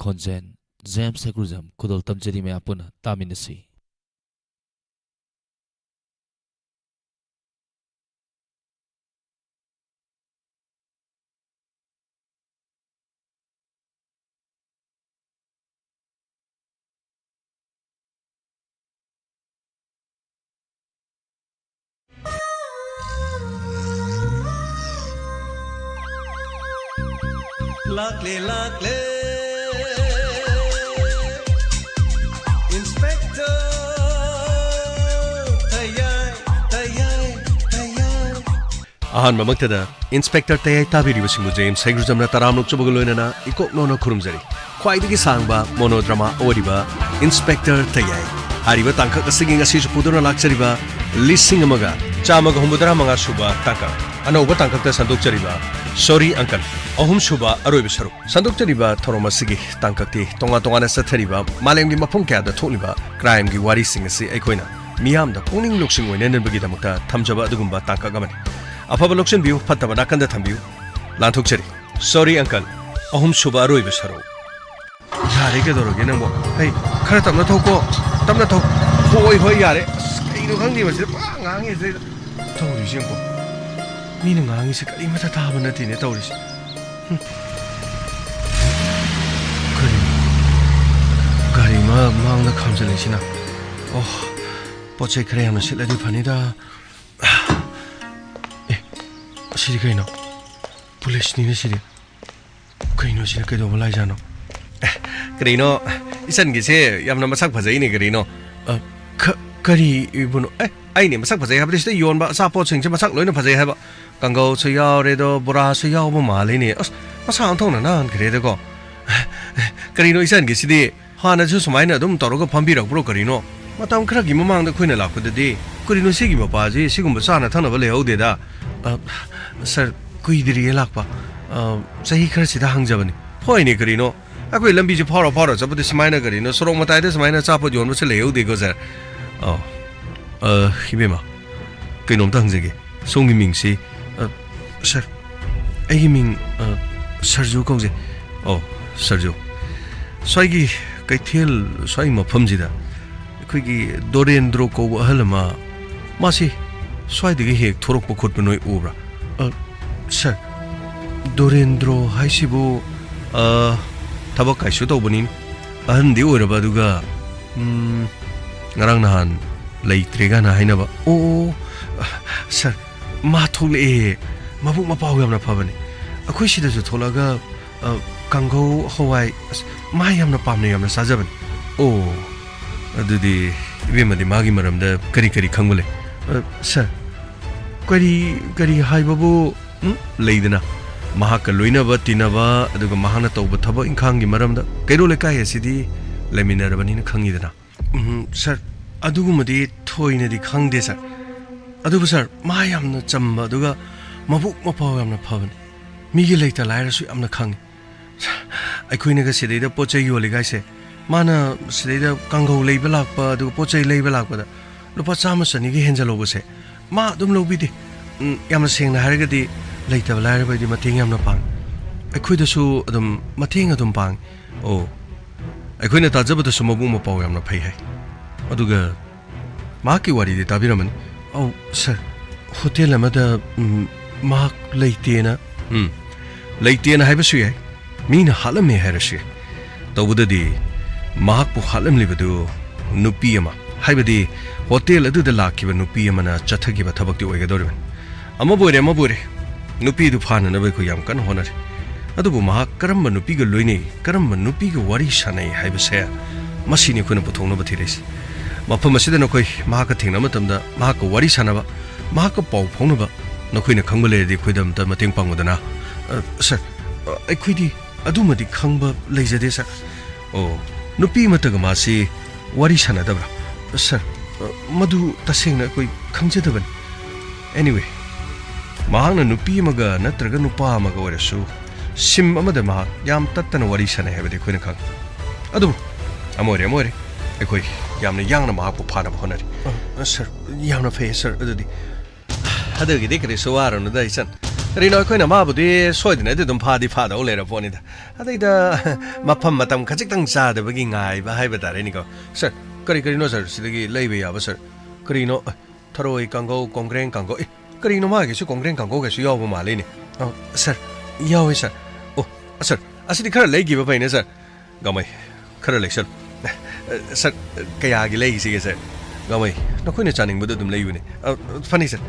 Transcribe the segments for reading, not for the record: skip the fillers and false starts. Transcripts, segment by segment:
Khonjen James Segruzam Kudol Tamjeri me apuna Taminasi. Lakle Inspector TAYAI Ahan mamagtada Inspector TAYAI tabiribasingu James Segruzamna taramlok chubagaloinana ikoknono khurumjari khwaidagi sangba monodrama oriba Inspector TAYAI hariba tangkak asigi ngasi puduna lakchariba lising amaga chamaga humbudra manga suba tangkak anauba tangkakta sandokchariba Sorry Uncle ahum suba aroiba saru sandokchariba thoroma sigi tangkakti tonga tongana sathariba malemgi mapung kya da tholiba crime gi wari sing asi aikoina miyam da pungning loksing oine nenbagi damakta thamjaba adugumba tangkak amani afaba loksin biu phattaba nakanda thambiu lanthokchari Sorry Uncle ahum suba aroiba saru yare ke doroge nangbo hey khara tamna thoko tamna thok hoi yare kaino khangni basi pa ngangi se thori jingko Mina ngangi se kali mata taba na tine tauris. Gari mang na khamjale sina. Oh, pochai khare amna sila di phani da. Siri kaino. Police ni siri. Kaino sina kaido balai jano. Kaino isan gi se yamna masak phajai ni kaino. Kari ibuno ai ni masak phajai habri se yon ba sa po ching se masak loina phajai haba. Kanggo sayaw redo bora sayaw mo mali ni as masang thong na nan krede ko karino isan gi sidi hana ju sumaina dum toroga phambirak bro karino matam khara gi mamang da khoina lakudadi karino sigi bapa ji sigumba sana thana bale haude da sir kuidiri lakpa sahi khara sida hangjabani hoi ni karino akoi lambi ji pharo jabde sumaina karino sorong matai de sumaina chapo jon se lehaude ko sir hibema kainom tang jege songmi mingsi Sir, I mean, Sergio Kongzi. Oh, Sergio. Swagi, Kaitil, Swima Pumzida. Quiggy, Dorendro Ko Halama. Masi, Swadi Hig, Toroko Kutmanoi Ura. Sir, Dorendro Haisibu, Tabakai Shutobunin, Ahandi Ura Baduga, Narangnahan, Lake Trigana Hainaba. Oh, Sir, Matule. Mabuk mapaw yamna phabani akhoi sida ju tholaga kanggo hawai mayamna pamne yamna sajabani oh adudi ibemadi magi maramda kari khangule sir kari haibabu leidana mahaka loinaba tinaba aduga mahana tawba thaba ingkhang gi maramda kairo lekai asidi leminarabani na khangidana sir adugumadi thoina di khangde sir adubu sir mayamna chamba aduga Mabuk mapaw yamna phabani migi leita laira su amna khangi aikoina ga sidida pochai yoli gaise mana sidida kangho leiba lakpa du pochai leiba lakpa da lupa chama sani gi henjalo bose ma dum lobidi yamna sengna haragadi leita laira ba di mateng yamna pang aikoida su adum mateng adum pang oh aikoina ta jabada su mabuk mapaw yamna phai hai aduga ma ki wari di tabiramani oh sir hotel amada Mark Leitena Leitena Habasuye Mina Halame Harashi Tobudadi Mark Puhalam Livadu Nupiama Habadi Hotel Adu the Lakiva Nupiamana Chatakiva Tabaki Ogadoriman Amabure Nupi du Pan and Avakuyam can honor Adubu Mark Karamba Nupiga Luini Karamba Nupiga Wari Shane Habasea Masini Kunapotona Batiris Mapamasida marketing Namatamda Mark Wari Sanava Mark Pau Ponova No Queen a Kangale, the Quidam, the Mating Pangodana. Sir, I quiddy, Adumadi Kangba, laser desa. Oh, no P. Matagamasi, what is Hanadabra? Sir, Madu Tasing, Koi Kangjetavan. Anyway, Mahana Nupi Maga, Natraganupa Maga or so. Sim Amadama, Yam Tatan, what is Hana have the Queen Kang. Adu, Amore, a quick Yam the young Mahapo part of honor. Sir, Yamna face, sir. Hadagi Dickery so are on the Dyson. ꯀꯔꯤꯅꯣ ꯑꯩꯈꯣꯏꯅ ꯃꯥꯕꯨꯗꯤ ꯁꯣꯏꯗꯅꯗꯤ ꯑꯗꯨꯝ ꯐꯥꯗꯧ ꯂꯩꯔꯄꯣꯠꯅꯤꯗ ꯑꯗꯩꯗ ꯃꯐꯝ ꯃꯇꯝ ꯈꯖꯤꯛꯇꯪ ꯆꯥꯗꯕꯒꯤ ꯉꯥꯏꯕ ꯍꯥꯏꯕ ꯇꯥꯔꯦꯅꯤꯀꯣ ꯁꯔ ꯀꯔꯤꯅꯣ ꯁꯔ ꯁꯤꯗꯒꯤ ꯂꯩꯕ ꯌꯥꯕ ꯁꯔ ꯀꯔꯤꯅꯣ ꯊꯔꯣꯏ ꯀꯥꯡꯒꯧ ꯀꯣꯡꯒ꯭ꯔꯦꯡ ꯀꯥꯡꯒꯧ ꯀꯔꯤꯅꯣ ꯃꯥꯒꯤꯁꯨ ꯀꯣꯡꯒ꯭ꯔꯦꯡ ꯀꯥꯡꯒꯧꯒꯁꯨ ꯌꯥꯎꯕ ꯃꯥꯜꯂꯤꯅꯦ ꯁꯔ ꯌꯥꯎꯋꯦ ꯁꯔ ꯑꯣ ꯁꯔ ꯑꯁꯤꯗꯤ ꯈꯔ ꯂꯩꯈꯤꯕ ꯐꯩꯅꯦ ꯁꯔ ꯒꯥꯃꯩ ꯈꯔ ꯂꯩꯁꯜ ꯁꯔ ꯀꯌꯥꯒꯤ ꯂꯩꯈꯤꯁꯤꯒꯦ ꯁꯔ ꯒꯥꯃꯩ ꯅꯈꯣꯏꯅ ꯆꯥꯅꯤꯡꯕꯗꯣ ꯑꯗꯨꯝ ꯂꯩꯕꯅꯦ ꯐꯅꯤ ꯁꯔ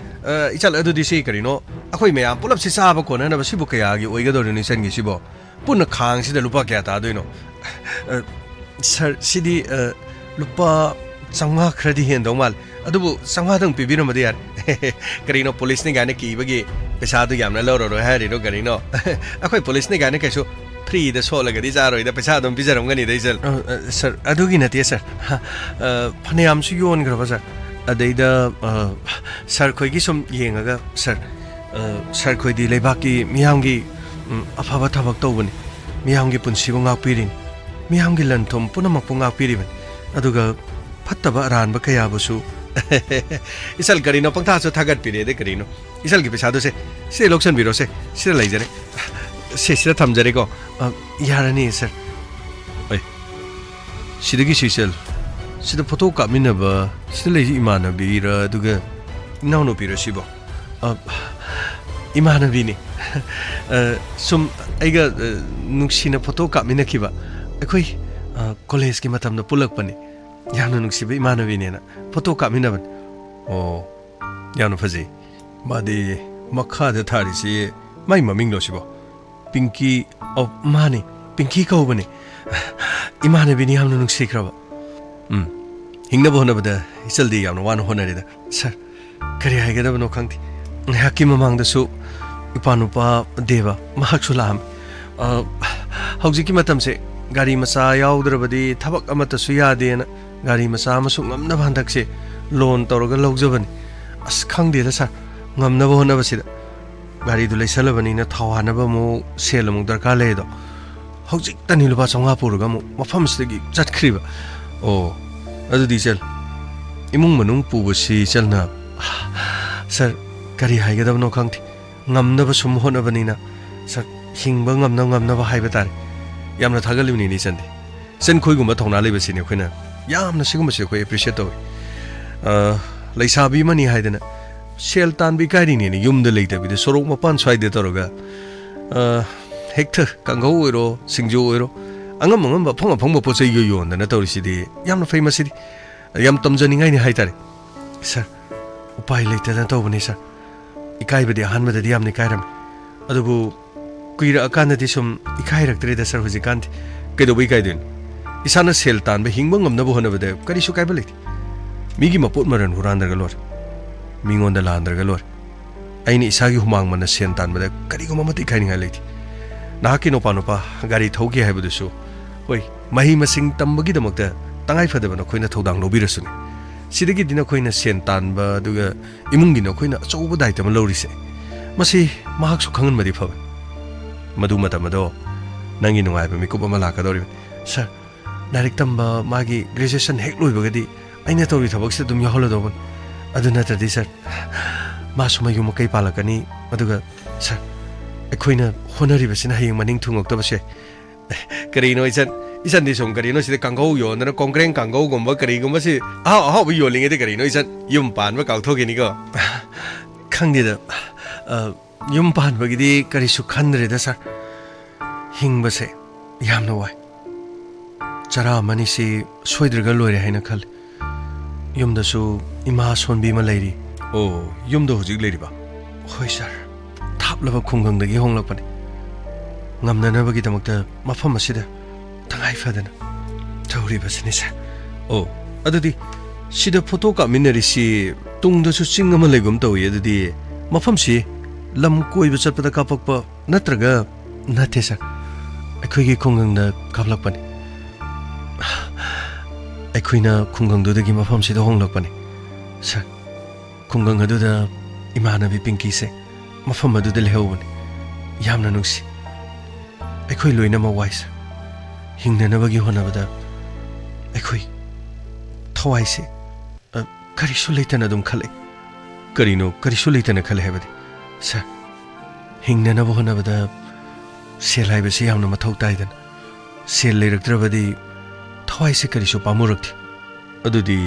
ꯏꯆꯜ ꯑꯗꯨꯗꯤ ꯁꯤ ꯀꯔꯤꯅꯣ ꯑꯩꯈꯣꯏ ꯃꯌꯥꯝ ꯄꯨꯂꯞꯁꯤ ꯆꯥꯕ ꯀꯣꯟꯅꯅꯕ ꯁꯤꯕꯨ ꯀꯌꯥꯒꯤ ꯑꯣꯏꯒꯗꯧꯔꯤꯅꯣ ꯏꯆꯟꯒꯤꯁꯤꯕꯣ ꯄꯨꯟꯅ ꯈꯥꯡꯁꯤꯗ ꯂꯨꯄꯥ ꯀꯌꯥ ꯇꯥꯗꯣꯏꯅꯣ ꯁꯔ ꯁꯤꯗꯤ ꯂꯨꯄꯥ 500 ꯈꯔꯗꯤ ꯍꯦꯟꯗꯧ ꯃꯥꯜꯂꯦ ꯑꯗꯨꯕꯨ 500ꯗꯪ ꯄꯤꯕꯤꯔꯝꯕꯗꯤ ꯌꯥꯔꯦ ꯀꯔꯤꯅꯣ ꯄꯨꯂꯤꯁꯅꯤ ꯀꯥꯏꯅ ꯀꯤꯕꯒꯤ ꯄꯩꯁꯥꯗꯨ ꯌꯥꯝꯅ ꯂꯧꯔꯔꯣꯏ ꯍꯥꯏꯔꯤꯅꯣ ꯀꯔꯤꯅꯣ ꯑꯩꯈꯣꯏ ꯄꯨꯂꯤꯁꯅꯤ ꯀꯥꯏꯅ ꯀꯩꯁꯨ फ्रीदा सोलगदी जारोइदा पैसा अदुम पिजरमगनी दैजल सर अदुगी नते सर फनेयामसु योनग्रबा सर अदैदा सर खोइगी सुम येंगागा सर खोइदी लेबाकी मियामगी अफाबा थबक तौबनी मियामगी पुनसिबु ngakpirin मियामगी लनथोम पुनमकपु ngakpiriben अदुगा फत्तबा अरानबा कयाबुसु इसल करिनो पंगथासु थागत पिरेदे करिनो इसल की पैसा से लोक्सन बिरो से लैजरे से थमजरे को यारनी सर सिदगी सिसल सिद फोटो कामिनब सिद लेजी इमानबीरा दुगा इनाउनो पिरसिबो इमानबीनी सुम आइगा नुक्सिना फोटो कामिनखिबा अखोइ कॉलेज की मतमना पुलकपनी यानो नुक्सिबा इमानबीनेना फोटो कामिनबन ओ यानो फजे मादे मखादा थारिसि माइ ममिंग लोसिबो पिंकी ओ माने पिंकी कौबने इमानबीनी हमनो नुक्सिख्रबा हिंगनबो होनबदा इचलदी यामनो वान होनरेदा सर करि हाइगदबनो खंगति हाकि ममांगदसु इपानुपा देवा महकसु लाम हौजिकी मतमसे गाड़ी मचा याउद्रबदी थबक अमतसु यादेना गाड़ी मचा अमसु ngamnaba handakse लोन तौरगा लौजबनी अस खंगदेदा सर ngamnaba होनबसिदा गाड़ी दु लैसलबनीना थावानबा मो सेलमु दरकार लेदो हौजिक तनि लुपा 500 पुरगा मो मफमसदगी चटख्रिबा ओ अदुदी चल इमुंग मनुंग पुबसी चलना सर करी हाइगदबनो खंगथि ngamnaba sum honabaniना सर हिंगबा ngamnaba हाइबा तारे यामना थागलिबनी नि चंदे सन खोइगुमा थौना लेबसिनि खोइना यामना सिगुमसे खोइ एप्रिशिएट तौ लैसाबी मनी हाइदना सेल तानबी कारिनी नि युमदा लेइदबिदे Sorok मपान स्वाइदे तरोगा हेक्थ कांगौ ओइरो Sinjo ओइरो angam ba phang pochai yo yo na tawrisidi yamna famousidi yam tamjani ni haitare sir upai leite na tawbani sir ikai badi hanmada di yamni kairam adubu kuira akana di sum ikai raktre da sir hujikanti kedo bai kai din isana sel tan ba hingba ngamna bo hona bade kari su kai ba leiti migi mapot maran hurandar galor mingon da landar galor aini isagi humang mana sen tan bade kari goma mati kai ni leiti nahaki no panopa gari thogi haibudusu hoi mahi masing tambagi damakta tangai fadabana khoina thodang lobirasuni sidagi dina khoina sen tanba duga imungi no khoina achouba daitama lorise masi mahak su khangan madi phab madu matamado nangi nungai ba mikup ama lakadori sir direct tamba magi graduation hek loibagadi aina tori thabak se dum yaholodobon aduna tadi sir masuma yuma kai palakani aduga sir अखोइना honorary बसिना हयंग मनिंग थुंगक्तबसे करिनो इसन दि सोम करिनो सिदे कांगौ योनना कोंग्रेंग कांगौ गुम्बा करिगुम्बा सि आ बु योलिंगे दे करिनो इसन yum Panba काउथोगेनि को खंगदेदा yum पानबगिदि करिसु खनरेदा sir हिंगबसे यामना वाय चरा मनिसि सोइद्रगा लोइरे हाइना खल युमदसु इमा सोनबीमा लैरि ओ युमदो हुजिक लैरिबा होय sir थापलबा खुंगंदगी होंगलपने ngamnanabagidamagta mafam asida tangai fadana thawribasini sa o adudi sida photo ka minari si tungda su chingama legum tawi adudi mafam si lam koiba chatpada kapakpa natraga nathe sa akhoi khungangda kaplakpani akhoina khungangdudagi mafam sida honglakpani sa khungang aduda imanabi pinki se mafam aduda lehawani yamna nungsi अखोई लोइना मा vice हिंगननबगी होनबदा अखोई थवाइसे करिसु लेतन दुम खले करिनो करिसु लेतन खले हेबदि sir ꯍꯤꯡꯅꯅꯕ ꯍꯣꯠꯅꯕꯗ ꯁꯦꯜ ꯍꯥꯏꯕꯁꯤ ꯌꯥꯝꯅ ꯃꯊꯧ ꯇꯥꯏꯗꯅ ꯁꯦꯜ ꯂꯩꯔꯛꯇ꯭ꯔꯕꯗꯤ ꯊꯋꯥꯏꯁꯦ ꯀꯔꯤꯁꯨ ꯄꯥꯝꯃꯨꯔꯛꯇꯦ ꯑꯗꯨꯗꯤ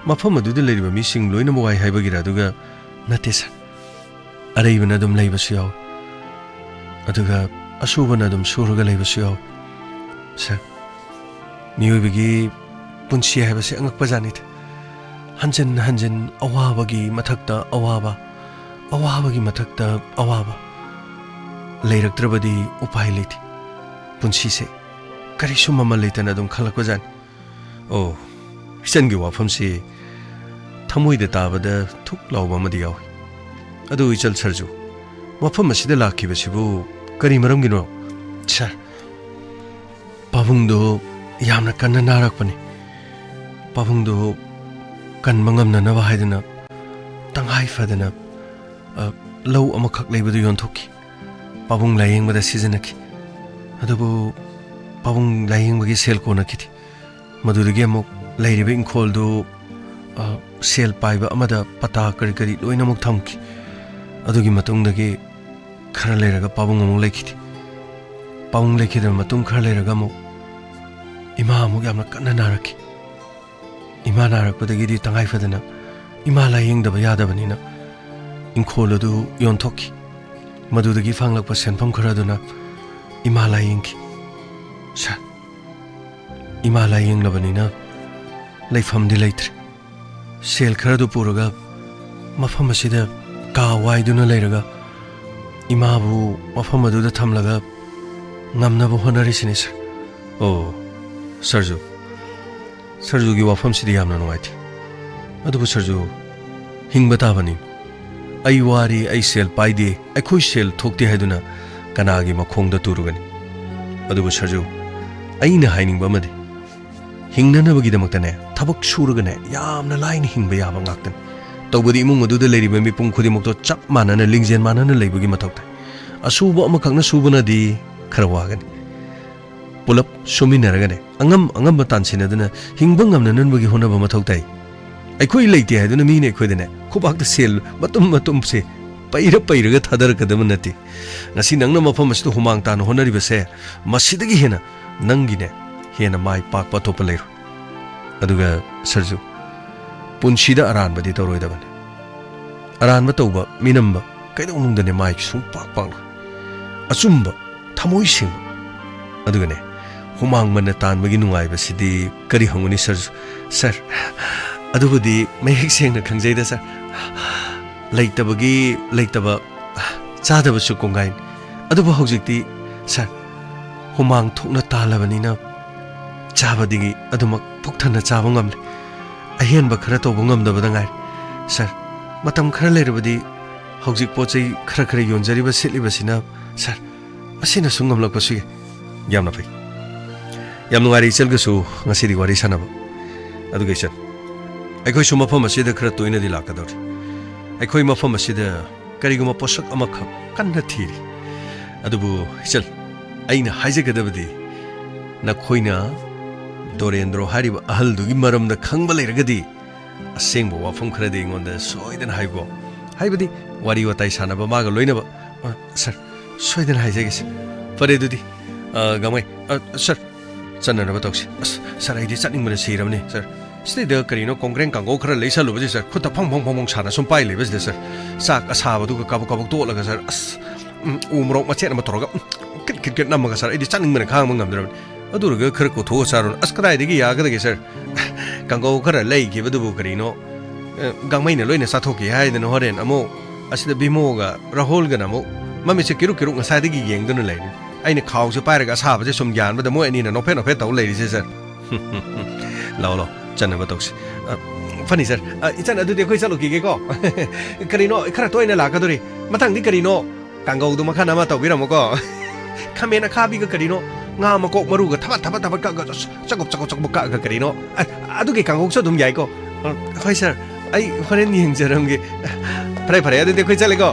ꯃꯐꯝ ꯑꯗꯨꯗ ꯂꯩꯔꯤꯕ ꯃꯤꯁꯤꯡ ꯂꯣꯏꯅꯃꯛ ꯋꯥꯏ ꯍꯥꯏꯕꯒꯤꯔ ꯑꯗꯨꯒ ꯅꯠꯇꯦ ꯁꯔ ꯑꯔꯩꯕꯅ ꯑꯗꯨꯝ ꯂꯩꯕꯁꯨ ꯌꯥꯎꯏ ꯑꯗꯨꯒ ꯑꯁꯨꯕꯅ ꯑꯗꯨꯝ ꯁꯨꯔꯒ ꯂꯩꯕꯁꯨ ꯌꯥꯎꯏ ꯁꯔ ꯃꯤꯑꯣꯏꯕꯒꯤ ꯄꯨꯟꯁꯤ ꯍꯥꯏꯕꯁꯤ ꯑꯉꯛꯄꯖꯥꯠꯅꯤꯗ ꯍꯟꯖꯤꯟ ꯍꯟꯖꯤꯟ ꯑꯋꯥꯕꯒꯤ ꯃꯊꯛꯇ ꯑꯋꯥꯕ ꯑꯋꯥꯕꯒꯤ ꯃꯊꯛꯇ ꯑꯋꯥꯕ ꯂꯩꯔꯛꯇ꯭ꯔꯕꯗꯤ ꯎꯄꯥꯏ ꯂꯩꯇꯦ ꯄꯨꯟꯁꯤꯁꯦ ꯀꯔꯤꯁꯨ ꯃꯃꯜ ꯂꯩꯇꯅ ꯑꯗꯨꯝ ꯈꯜꯂꯛꯄꯖꯥꯠꯅꯤ ꯑꯣ ꯏꯆꯟꯒꯤ ꯋꯥꯐꯝꯁꯤ ꯊꯃꯣꯏꯗ ꯇꯥꯕꯗ ꯊꯨꯛ ꯂꯥꯎꯕ ꯑꯃꯗꯤ ꯌꯥꯎꯏ ꯑꯗꯨ ꯏꯆꯜ ꯁꯔꯖꯨ ꯃꯐꯝ ꯑꯁꯤꯗ ꯂꯥꯛꯈꯤꯕꯁꯤꯕꯨ ꯀꯔꯤ ꯃꯔꯝꯒꯤꯅꯣ ꯁꯔ ꯄꯥꯕꯨꯡꯗꯨ ꯌꯥꯝꯅ ꯀꯟꯅ ꯅꯥꯔꯛꯄꯅꯤ ꯄꯥꯕꯨꯡꯗꯨ ꯀꯟꯕ ꯉꯝꯅꯅꯕ ꯍꯥꯏꯗꯅ ꯇꯉꯥꯏ ꯐꯗꯅ ꯂꯧ ꯑꯃꯈꯛ ꯂꯩꯕꯗꯨ ꯌꯣꯟꯊꯣꯛꯈꯤ ꯄꯥꯕꯨꯡ ꯂꯥꯌꯦꯡꯕꯗ ꯁꯤꯖꯤꯟꯅꯈꯤ ꯑꯗꯨꯕꯨ ꯄꯥꯕꯨꯡ ꯂꯥꯌꯦꯡꯕꯒꯤ ꯁꯦꯜ ꯀꯣꯟꯅꯈꯤꯗꯦ ꯃꯗꯨꯗꯒꯤ ꯑꯃꯨꯛ ꯂꯩꯔꯤꯕ ꯏꯪꯈꯣꯜꯗꯨ ꯁꯦꯜ ꯄꯥꯏꯕ ꯑꯃꯗ ꯄꯇꯥ ꯀꯔꯤ ꯀꯔꯤ ꯂꯣꯏꯅꯃꯛ ꯊꯝꯈꯤ ꯑꯗꯨꯒꯤ ꯃꯇꯨꯡꯗꯒꯤ ꯈꯔ ꯂꯩꯔꯒ ꯄꯥꯕꯨꯡ ꯑꯃꯨꯛ ꯂꯩꯈꯤꯗꯦ ꯄꯥꯕꯨꯡ ꯂꯩꯈꯤꯗꯕ ꯃꯇꯨꯡ ꯈꯔ ꯂꯩꯔꯒ ꯑꯃꯨꯛ ꯏꯃꯥ ꯑꯃꯨꯛ ꯌꯥꯝꯅ ꯀꯟꯅ ꯅꯥꯔꯛꯈꯤ ꯏꯃꯥ ꯅꯥꯔꯛꯄꯗꯒꯤꯗꯤ ꯇꯉꯥꯏ ꯐꯗꯅ ꯏꯃꯥ ꯂꯥꯌꯦꯡꯗꯕ ꯌꯥꯗꯕꯅꯤꯅ ꯏꯪꯈꯣꯜ ꯑꯗꯨ ꯌꯣꯟꯊꯣꯛꯈꯤ ꯃꯗꯨꯗꯒꯤ ꯐꯪꯂꯛꯄ ꯁꯦꯟꯐꯝ ꯈꯔꯗꯨꯅ ꯏꯃꯥ ꯂꯥꯌꯦꯡꯈꯤ ꯁꯔ ꯏꯃꯥ ꯂꯥꯌꯦꯡꯂꯕꯅꯤꯅ ꯂꯩꯐꯝꯗꯤ ꯂꯩꯇ꯭ꯔꯦ ꯁꯦꯜ ꯈꯔꯗꯨ ꯄꯨꯔꯒ ꯃꯐꯝ ꯑꯁꯤꯗ ꯀꯥ ꯋꯥꯏꯗꯨꯅ ꯂꯩꯔꯒ ꯏꯃꯥꯕꯨ ꯃꯐꯝ ꯑꯗꯨꯗ ꯊꯝꯂꯒ ꯉꯝꯅꯕ ꯍꯣꯠꯅꯔꯤꯁꯤꯅꯤ ꯁꯔ ꯑꯣ ꯁꯔꯖꯨꯒꯤ ꯋꯥꯐꯝꯁꯤꯗꯤ ꯌꯥꯝꯅ ꯅꯨꯡꯉꯥꯏꯇꯦ ꯑꯗꯨꯕꯨ ꯁꯔꯖꯨ ꯍꯤꯡꯕ ꯇꯥꯕꯅꯤ ꯑꯩ ꯋꯥꯔꯤ ꯑꯩ ꯁꯦꯜ ꯄꯥꯏꯗꯦ ꯑꯩꯈꯣꯏ ꯁꯦꯜ ꯊꯣꯛꯇꯦ ꯍꯥꯏꯗꯨꯅ ꯀꯅꯥꯒꯤ ꯃꯈꯣꯡꯗ ꯇꯨꯔꯨꯒꯅꯤ ꯑꯗꯨꯕꯨ ꯁꯔꯖꯨ ꯑꯩꯅ ꯍꯥꯏꯅꯤꯡꯕ ꯑꯃꯗꯤ ꯍꯤꯡꯅꯅꯕꯒꯤꯗꯃꯛꯇꯅꯦ ꯊꯕꯛ ꯁꯨꯔꯒꯅꯦ ꯌꯥꯝꯅ ꯂꯥꯏꯅ ꯍꯤꯡꯕ ꯌꯥꯕ ꯉꯥꯛꯇꯅꯤ ꯇꯧꯕꯗꯤ ꯏꯃꯨꯡ ꯑꯗꯨꯗ ꯂꯩꯔꯤꯕ ꯃꯤꯄꯨꯝ ꯈꯨꯗꯤꯡꯃꯛꯇꯣ ꯆꯞ ꯃꯥꯟꯅꯅ ꯂꯤꯡꯖꯦꯜ ꯃꯥꯟꯅꯅ ꯂꯩꯕꯒꯤ ꯃꯊꯧ ꯇꯥꯏ ꯑꯁꯨꯕ ꯑꯃꯈꯛꯅ ꯁꯨꯕꯅꯗꯤ ꯈꯔ ꯋꯥꯒꯅꯤ ꯄꯨꯂꯞ ꯁꯨꯃꯤꯟꯅꯔꯒꯅꯦ ꯑꯉꯝꯕ ꯇꯥꯟꯁꯤꯟꯅꯗꯨꯅ ꯍꯤꯡꯕ ꯉꯝꯅꯅꯕꯒꯤ ꯍꯣꯠꯅꯕ ꯃꯊꯧ ꯇꯥꯏ ꯑꯩꯈꯣꯏ ꯂꯩꯇꯦ ꯍꯥꯏꯗꯨꯅ ꯃꯤꯅ ꯑꯩꯈꯣꯏꯗꯅꯦ ꯈꯨꯕꯥꯛꯇ ꯁꯦꯜ ꯃꯇꯨꯝꯁꯦ ꯄꯩꯔꯒ ꯊꯥꯗꯔꯛꯀꯗꯕ ꯅꯠꯇꯦ ꯉꯁꯤ ꯅꯪꯅ ꯃꯐꯝ ꯑꯁꯤꯗ ꯍꯨꯃꯥꯡ ꯇꯥꯅ ꯍꯣꯠꯅꯔꯤꯕꯁꯦ ꯃꯁꯤꯗꯒꯤ ꯍꯦꯟꯅ ꯅꯪꯒꯤꯅꯦ ꯍꯦꯟꯅ ꯃꯥꯏ ꯄꯥꯛꯄ ꯑꯇꯣꯞꯄ ꯂꯩꯔꯣꯏ ꯑꯗꯨꯒ ꯁꯔꯖꯨ ꯄꯨꯟꯁꯤꯗ ꯑꯔꯥꯟꯕꯗꯤ ꯇꯧꯔꯣꯏꯗꯕꯅꯤ ꯑꯔꯥꯟꯕ ꯇꯧꯕ ꯃꯤꯅꯝꯕ ꯀꯩꯗꯧꯅꯨꯡꯗꯅꯦ ꯃꯥꯏ ꯁꯨꯡ ꯄꯥꯛꯂꯣꯏ ꯑꯆꯨꯝꯕ ꯊꯃꯣꯏ ꯁꯦꯡꯕ ꯑꯗꯨꯒꯅꯦ ꯍꯨꯃꯥꯡ ꯃꯟꯅ ꯇꯥꯟꯕꯒꯤ ꯅꯨꯡꯉꯥꯏꯕꯁꯤꯗꯤ ꯀꯔꯤ ꯍꯪꯉꯨꯅꯤ ꯁꯔꯖꯨ ꯁꯔ ꯑꯗꯨꯕꯨꯗꯤ ꯃꯌꯦꯛ ꯁꯦꯡꯅ ꯈꯪꯖꯩꯗ ꯁꯔ ꯂꯩꯇꯕ ꯆꯥꯗꯕꯁꯨ ꯀꯣꯡꯒꯥꯏꯅꯤ ꯑꯗꯨꯕꯨ ꯍꯧꯖꯤꯛꯇꯤ ꯁꯔ ꯍꯨꯃꯥꯡ ꯊꯣꯛꯅ ꯇꯥꯜꯂꯕꯅꯤꯅ ꯆꯥꯕꯗꯒꯤ ꯑꯗꯨꯃꯛ ꯄꯨꯛꯊꯟꯅ ꯆꯥꯕ ꯉꯝꯂꯦ ꯑꯍꯦꯟꯕ ꯈꯔ ꯇꯧꯕ ꯉꯝꯗꯕꯗ ꯉꯥꯏꯔꯦ ꯁꯔ ꯃꯇꯝ ꯈꯔ ꯂꯩꯔꯕꯗꯤ ꯍꯧꯖꯤꯛ ꯄꯣꯠ ꯆꯩ ꯈꯔ ꯌꯣꯟꯖꯔꯤꯕ ꯁꯤꯠꯂꯤꯕꯁꯤꯅ ꯁꯔ ꯃꯁꯤꯅꯁꯨ ꯉꯝꯂꯛꯄꯁꯨ ꯌꯥꯏ ꯌꯥꯝꯅ ꯐꯩ ꯌꯥꯝ ꯅꯨꯡꯉꯥꯏꯔꯦ ꯏꯆꯜꯒꯁꯨ ꯉꯁꯤꯗꯤ ꯋꯥꯔꯤ ꯁꯥꯟꯅꯕ ꯑꯗꯨꯒ ꯏꯆꯜ ꯑꯩꯈꯣꯏꯁꯨ ꯃꯐꯝ ꯑꯁꯤꯗ ꯈꯔ ꯇꯣꯏꯅꯗꯤ ꯂꯥꯛꯀꯗꯧꯔꯤ ꯑꯩꯈꯣꯏ ꯃꯐꯝ ꯑꯁꯤꯗ ꯀꯔꯤꯒꯨꯝꯕ ꯄꯣꯠꯁꯛ ꯑꯃꯈꯛ ꯀꯟꯅ ꯊꯤꯔꯤ ꯑꯗꯨꯕꯨ ꯏꯆꯜ ꯑꯩꯅ ꯍꯥꯏꯖꯒꯗꯕꯗꯤ ꯅꯈꯣꯏꯅ ꯗꯣꯔꯦꯟꯗ꯭ꯔꯣ ꯍꯥꯏꯔꯤꯕ ꯑꯍꯜꯗꯨꯒꯤ ꯃꯔꯝꯗ ꯈꯪꯕ ꯂꯩꯔꯒꯗꯤ ꯑꯁꯦꯡꯕ ꯋꯥꯐꯝ ꯈꯔꯗꯤ ꯑꯩꯉꯣꯟꯗ ꯁꯣꯏꯗꯅ ꯍꯥꯏꯕꯣ ꯍꯥꯏꯕꯗꯤ ꯋꯥꯔꯤ ꯋꯥꯇꯥꯏ ꯁꯥꯟꯅꯕ ꯃꯥꯒ ꯂꯣꯏꯅꯕ ꯁꯔ ꯁꯣꯏꯗꯅ ꯍꯥꯏꯖꯒꯦꯁꯦ ꯐꯔꯦ ꯑꯗꯨꯗꯤ ꯒꯥꯡꯃꯩ ꯁꯔ ꯆꯠꯅꯅꯕ ꯇꯧꯁꯤ ꯁꯔ ꯑꯩꯗꯤ ꯆꯠꯅꯤꯡꯕꯅ ꯁꯤꯔꯕꯅꯤ ꯁꯔ ꯁꯤꯗꯩꯗ ꯀꯔꯤꯅꯣ ꯀꯣꯡꯒ꯭ꯔꯦꯡ ꯀꯥꯡꯒꯧ ꯈꯔ ꯂꯩꯁꯜꯂꯨꯕꯁꯦ ꯁꯔ ꯈꯨꯠꯇ ꯐꯪ ꯁꯥꯟꯅ ꯁꯨꯝ ꯄꯥꯏ ꯂꯩꯕꯁꯤꯗ ꯁꯔ ꯆꯥꯛ ꯑꯁꯥꯕꯗꯨꯒ ꯀꯥꯕꯛ ꯇꯣꯠꯂꯒ ꯁꯔ ꯎ ꯃꯣꯔꯣꯛ ꯃꯆꯦꯠ ꯑꯃ ꯇꯧꯔꯒ ꯀꯤꯠ ꯅꯝꯃꯒ ꯁꯔ ꯑꯩꯗꯤ ꯆꯥꯅꯤꯡꯕꯅ ꯈꯥꯡꯕ ꯉꯝꯗ꯭ꯔꯕꯅꯤ ꯑꯗꯨꯔꯒ ꯈꯔ ꯀꯣꯊꯣꯛꯑ ꯆꯥꯔꯣꯅ ꯀꯗꯥꯏꯗꯒꯤ ꯌꯥꯒꯗꯒꯦ ꯁꯔ ꯀꯥꯡꯒꯧ ꯈꯔ ꯂꯩꯈꯤꯕꯗꯨꯕꯨ ꯀꯔꯤꯅꯣ ꯒꯥꯡꯃꯩꯅ ꯂꯣꯏꯅ ꯆꯥꯊꯣꯛꯈꯤ ꯍꯥꯏꯗꯅ ꯍꯣꯔꯦꯟ ꯑꯃꯨꯛ ꯑꯁꯤꯗ ꯕꯤꯃꯣꯒ ꯔꯥꯍꯨꯜꯒꯅ ꯑꯃꯨꯛ ꯃꯃꯤꯠꯁꯦ ꯀꯤꯔꯨꯛ ꯉꯁꯥꯏꯗꯒꯤ ꯌꯦꯡꯗꯨꯅ ꯂꯩꯔꯤ ꯑꯩꯅ ꯈꯥꯎꯁꯦ ꯄꯥꯏꯔꯒ ꯑꯁꯥꯕꯁꯦ ꯁꯨꯝ ꯌꯥꯟꯕꯗ ꯃꯣꯏ ꯑꯅꯤꯅ ꯅꯣꯐꯦꯠ ꯇꯧ ꯂꯩꯔꯤꯁꯦ ꯁꯔ ꯂꯥꯛꯑꯣ ꯆꯠꯅꯕ ꯇꯧꯁꯤ ꯐꯅꯤ ꯁꯔ ꯏꯆꯟ ꯑꯗꯨꯗꯤ ꯑꯩꯈꯣꯏ ꯆꯠꯂꯨꯈꯤꯒꯦꯀꯣ ꯀꯔꯤꯅೋ ꯈꯔ ꯇꯣꯏꯅ ꯂꯥꯛꯀꯗꯣꯔꯤ ꯃꯊꯪꯗꯤ ꯀꯔꯤꯅೋ ꯀꯥꯡꯒꯧꯗꯨ ꯃꯈꯜ ꯑꯃ ꯇꯧꯕꯤꯔꯝꯃꯣꯀꯣ ꯈꯥꯃꯦꯟ ꯑꯈꯥꯕꯤꯒ ꯀꯔꯤꯅೋ ꯉꯥ ꯃꯀꯣꯛ ꯃꯔꯨꯒ ꯊꯕꯠ ꯀꯛꯑꯒ ꯆꯒꯨꯞ ꯀꯛꯑꯒ ꯀꯔꯤꯅೋ ꯑꯗꯨꯒꯤ ꯀꯥꯡꯒꯧꯁꯨ ꯑꯗꯨꯝ ꯌꯥꯏꯀꯣ ꯍꯣꯏ ꯁꯔ ꯑꯩ ꯍꯣꯔꯦꯟ ꯌꯦꯡꯖꯔꯝꯒꯦ ꯐꯔꯦ ꯑꯗꯨꯗꯤ ꯑꯩꯈꯣꯏ ꯆꯠꯂꯦꯀꯣ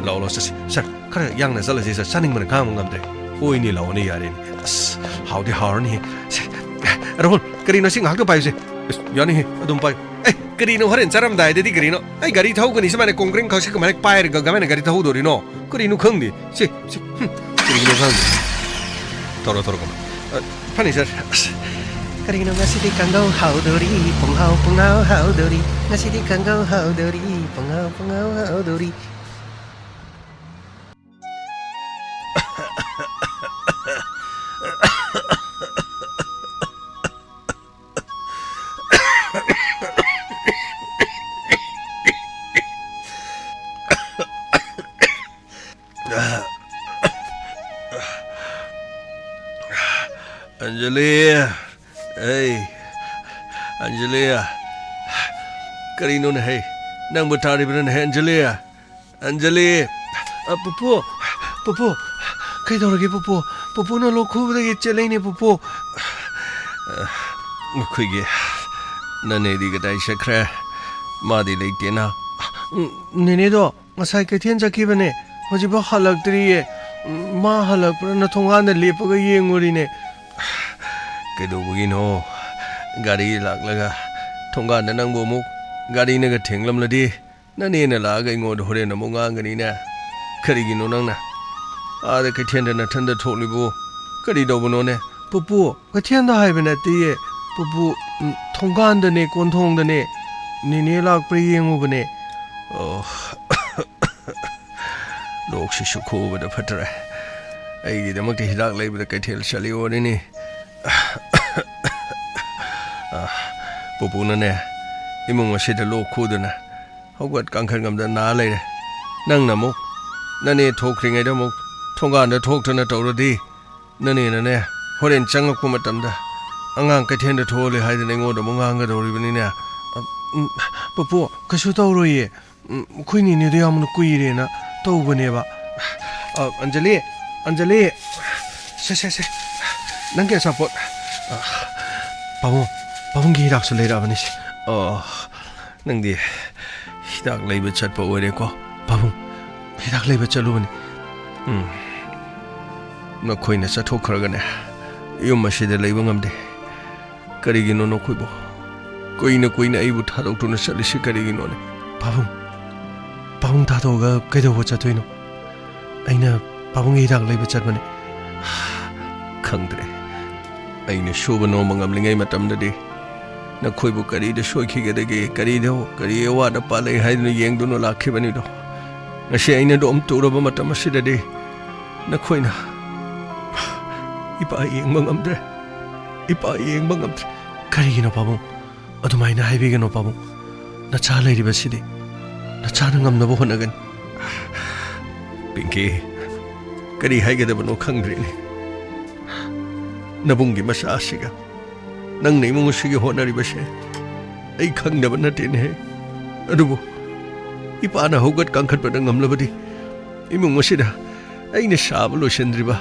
ꯂꯥꯛꯑꯣ ꯆꯠꯁꯤ ꯁꯔ ꯈꯔ ꯌꯥꯡꯅ ꯆꯠꯂꯁꯤ ꯁꯔ ꯆꯥꯅꯤꯡꯕꯅ ꯈꯥꯡꯕ ꯉꯝꯗ꯭ꯔꯦ ꯍꯣꯏꯅꯦ ꯂꯥꯛꯑꯣꯅꯦ ꯌꯥꯔꯦꯅꯦ ꯍꯥꯎꯗꯤ ꯍꯥꯎꯔꯅꯤ ꯔꯥꯍꯨꯜ ꯀꯔꯤꯅꯣ ꯁꯤ ꯉꯥꯏꯍꯥꯛꯇ ꯄꯥꯏꯌꯨꯁꯦ yani adum pai kari no haren charam dai de di kari no ai gari thau gani samane kongkreng khasi kamane pair ga gamane gari thau dori no kari no khang di si kari no khang toro toro kam pani sir kari no ngasi di kangau hau dori pungau hau dori ngasi di kangau hau dori pungau hau dori Anjali, hey, Anjali, karino na hey, nang batari ba na hey Anjali, Pupu, kay daw lagi Pupu na loko ba lagi chalay ni Pupu, kuigi, nanay di katay siya kre, madi late na, nene do, masay kay tiyan sa kiba ne, hoji ba halag triye, ma halag para na thonga na lipa ka yenguri ne. Kaido gari laklaga thonga na nang bomu gari na ga thenglam ladi nane na la ga ingod hore na monga ngani na khari gi no nang na a de kai thien na thanda tholi bo kari do bono ne pupu ga thien da hai bana ti ye pupu thonga da ne kon thong da ne ni ne lak pri yengu bane oh lok shi shu kho ba da phatra ai gi da mak ti hidak lai ba kai thel chali o ni Pupu na ne, imong masida lo kudo na, hawat kangkhan ngam da na lai nang na mo, nane thok ringai da mo, thonga na thok na tawra di, nane na ne, horen changak ko matam da, angang ka thien da thole hai da ngo da mo ngang ga dori bani na, Pupu kasu tawro ye, khui ni da yam no kui re na, taw bane ba, Anjali, se, nang ke support, Pawang gi hidak su lai ra bani si. Oh, nang di hidak lai ba chat pa ore ko. Pawang hidak lai ba chalu bani. Na khoi na sa thok khar ga ne. Yum ma shi da lai ba ngam de. Kari gi no khoi bo. Koi na ai bu tha dok tu na sali si kari gi no ne. Pawang tha do ga kai do bo cha toi no. Aina pawang hidak lai ba chat bani. Khang de. Aina shoba no mangam lingai matam da de. Na khoi bu kari da shoi khi ga de ge kari wa da pa lai hai no yeng do no la khi bani do na she aina do am tu ro ba matam si da de na khoi na ipa yeng mangam de kari gi no pabung adumai na hai bi ga no pabung na cha lai ri ba si de na cha na ngam na bo hona gan pinki kari hai ga da ba no khang ri ni na bung gi ma sa si ga nang nei mo sige honari ba she ai khang da ban na tin he adubo ipa na hogat kangkhat pa ngam labadi imung mo sida ai ne sab lo shendri ba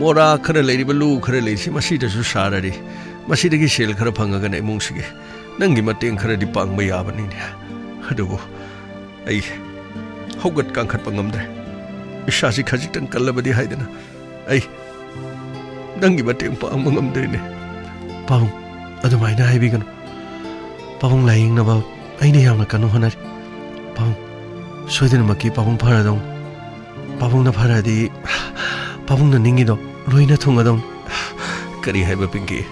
mora khara leiri ba lu khara leiri masi da su sarari masi da gi sel khara phanga ga nei mung sige nang gi mateng khara di pang ba ya ba ni ne adubo ai hogat kangkhat pa ngam dre isha si khaji tang kallabadi haidana ai nang gi mateng pa ngam dre ne Pawang adumai na hai bi gan Pawang laying na ba ai ne yam na kanu honari Pawang soidena maki Pawang phara dong Pawang na phara di Pawang na ningi do loina thunga dong kari hai ba pinki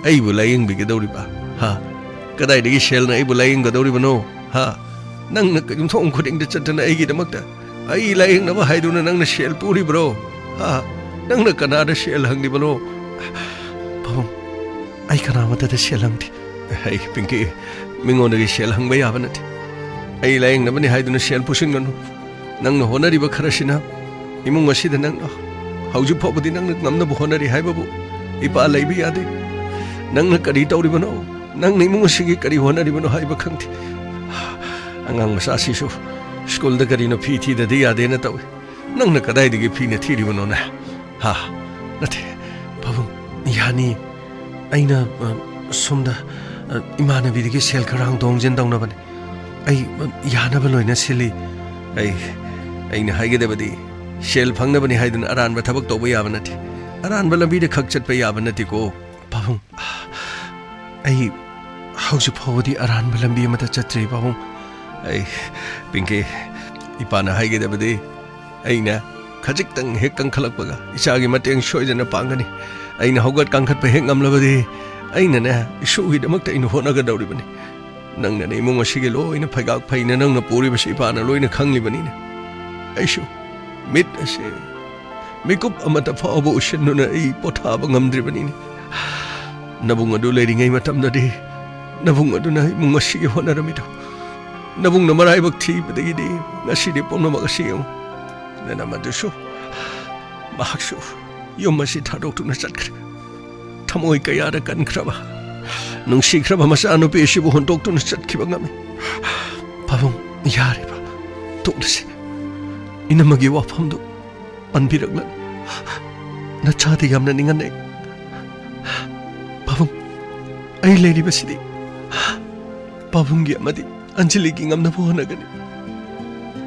ai bu laying bi ga dori ba ha kadai de shell na ai bu laying ga dori ba no ha nang na ka jum thong khuding de chat na ai gi da makta ai laying na ba hai du na nang na shell puri bro ha nang na kana da shell hang di ba no Pawang ai kana mata da shell hang di ai pinki mingon de shell hang ba ya ba na ai laying na ba ni hai du na shell pushing no nang na honari ba kharasina imung masi da nang hauju pho badi nang ngam na bu honari hai ba bu ipa lai bi ade nang na kari tawri ba no nang ni imung masi gi kari honari ba no hai ba khang thi angang masa si su school da kari no phi thi da di ade na taw nang na kadai de gi phi na thi ri ba no na ha na the babung yani aina sumda imana bi de gi sel kharang dong jen dong na ba ai yana ba loina sili aina haige de badi shell phangna bani haidun aran ba thabak to ba ya banati aran ba lambi de khak chat pa ya banati ko babung ai ꯍꯧꯖꯤꯛ ꯐꯥꯎꯕꯗꯤ ꯑꯔꯥꯟꯕ ꯂꯝꯕꯤ ꯑꯃꯗ ꯆꯠꯇ꯭ꯔꯤ ꯄꯥꯕꯨꯡ ꯑꯩ ꯄꯤꯡꯀꯤ ꯏꯄꯥꯅ ꯍꯥꯏꯒꯗꯕꯗꯤ ꯑꯩꯅ ꯈꯖꯤꯛꯇꯪ ꯍꯦꯛ ꯀꯟꯈꯠꯂꯛꯄꯒ ꯏꯆꯥꯒꯤ ꯃꯇꯦꯡ ꯁꯣꯏꯗꯅ ꯄꯥꯡꯒꯅꯤ ꯑꯩꯅ ꯍꯧꯒꯠ ꯀꯥꯡꯈꯠꯄ ꯍꯦꯛ ꯉꯝꯂꯕꯗꯤ ꯑꯩꯅꯅꯦ ꯏꯁꯨꯒꯤꯗꯃꯛꯇ ꯑꯩꯅ ꯍꯣꯠꯅꯒꯗꯧꯔꯤꯕꯅꯤ ꯅꯪꯅꯅꯦ ꯏꯃꯨꯡ ꯑꯁꯤꯒꯤ ꯂꯣꯏꯅ ꯐꯩꯒꯥꯛ ꯐꯩꯅ ꯅꯪꯅ ꯄꯨꯔꯤꯕꯁꯤ ꯏꯄꯥꯅ ꯂꯣꯏꯅ ꯈꯪꯂꯤꯕꯅꯤꯅ ꯑꯩꯁꯨ ꯃꯤꯠ ꯑꯁꯦ ꯃꯤꯀꯨꯞ ꯑꯃꯠꯇ ꯐꯥꯎꯕ ꯎꯁꯤꯟꯗꯨꯅ ꯑꯩ ꯄꯣꯊꯥꯕ ꯉꯝꯗ꯭ꯔꯤꯕꯅꯤꯅꯦ ꯅꯕꯨꯡ ꯑꯗꯨ ꯂꯩꯔꯤꯉꯩ ꯃꯇꯝꯗꯗꯤ ꯅꯕꯨꯡ ꯑꯗꯨꯅ ꯏꯃꯨꯡ ꯑꯁꯤꯒꯤ ꯍꯣꯠꯅꯔꯝꯃꯤꯗꯣ ꯅꯕꯨꯡꯅ ꯃꯔꯥꯏꯕꯛ ꯊꯤꯕꯗꯒꯤꯗꯤ ꯉꯁꯤꯗꯤ ꯄꯨꯝꯅꯃꯛ ꯑꯁꯤ ꯌꯦꯡꯉꯨ ꯅꯅꯝꯃꯗꯨꯁꯨ ꯃꯍꯥꯛꯁꯨ ꯌꯨꯝ ꯑꯁꯤ ꯊꯥꯗꯣꯛꯇꯨꯅ ꯆꯠꯈ꯭ꯔꯦ ꯊꯃꯣꯏ ꯀꯌꯥꯗ ꯀꯟꯈ꯭ꯔꯕ ꯅꯨꯡꯁꯤꯈ꯭ꯔꯕ ꯃꯆꯥꯅꯨꯄꯤ ꯑꯁꯤꯕꯨ ꯍꯨꯟꯇꯣꯛꯇꯨꯅ ꯆꯠꯈꯤꯕ ꯉꯝꯃꯤ ꯄꯥꯕꯨꯡ ꯌꯥꯔꯤꯕ ꯇꯣꯛꯂꯁꯤ ꯏꯅꯝꯃꯒꯤ ꯋꯥꯐꯝꯗꯨ ꯄꯟꯕꯤꯔꯛꯂꯅꯨ ꯅꯆꯥꯗꯤ ꯌꯥꯝꯅ ꯅꯤꯡꯍꯟꯅꯩ ꯄꯥꯕꯨꯡ ꯑꯩ ꯂꯩꯔꯤꯕꯁꯤꯗꯤ ꯄꯥꯕꯨꯡꯒꯤ ꯑꯃꯗꯤ ꯑꯟꯖꯂꯤꯒꯤ ꯉꯝꯅꯕ ꯍꯣꯠꯅꯒꯅꯤ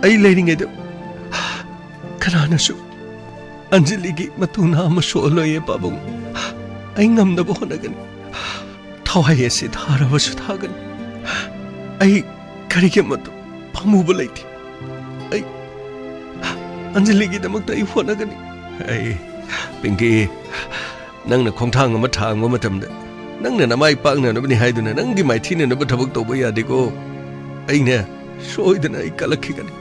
ꯑꯩ ꯂꯩꯔꯤꯉꯩꯗ ꯀꯅꯥꯅꯁꯨ ꯑꯟꯖꯂꯤꯒꯤ ꯃꯇꯨ ꯅꯥꯝꯃ ꯁꯣꯛꯍꯜꯂꯣꯏꯌꯦ ꯄꯥꯕꯨꯡ ꯑꯩ ꯉꯝꯅꯕ ꯍꯣꯠꯅꯒꯅꯤ ꯊꯋꯥꯏ ꯑꯁꯤ ꯊꯥꯔꯕꯁꯨ ꯊꯥꯒꯅꯤ ꯑꯩ ꯀꯔꯤꯒꯤ ꯑꯃꯠꯇ ꯄꯥꯝꯃꯨꯕ ꯂꯩꯇꯦ ꯑꯩ ꯑꯟꯖꯂꯤꯒꯤꯗꯃꯛꯇ ꯑꯩ ꯍꯣꯠꯅꯒꯅꯤ ꯑꯩ ꯄꯤꯡꯀꯤ ꯅꯪꯅ ꯈꯣꯡꯊꯥꯡ ꯑꯃ ꯊꯥꯡꯕ ꯃꯇꯝꯗ ꯅꯪꯅ ꯅꯃꯥꯏ ꯄꯥꯛꯅꯅꯕꯅꯤ ꯍꯥꯏꯗꯨꯅ ꯅꯪꯒꯤ ꯃꯥꯏꯊꯤꯅꯅꯕ ꯊꯕꯛ ꯇꯧꯕ ꯌꯥꯗꯦꯀꯣ ꯑꯩꯅ ꯁꯣꯏꯗꯅ ꯑꯩ ꯀꯜꯂꯛꯈꯤꯒꯅꯤ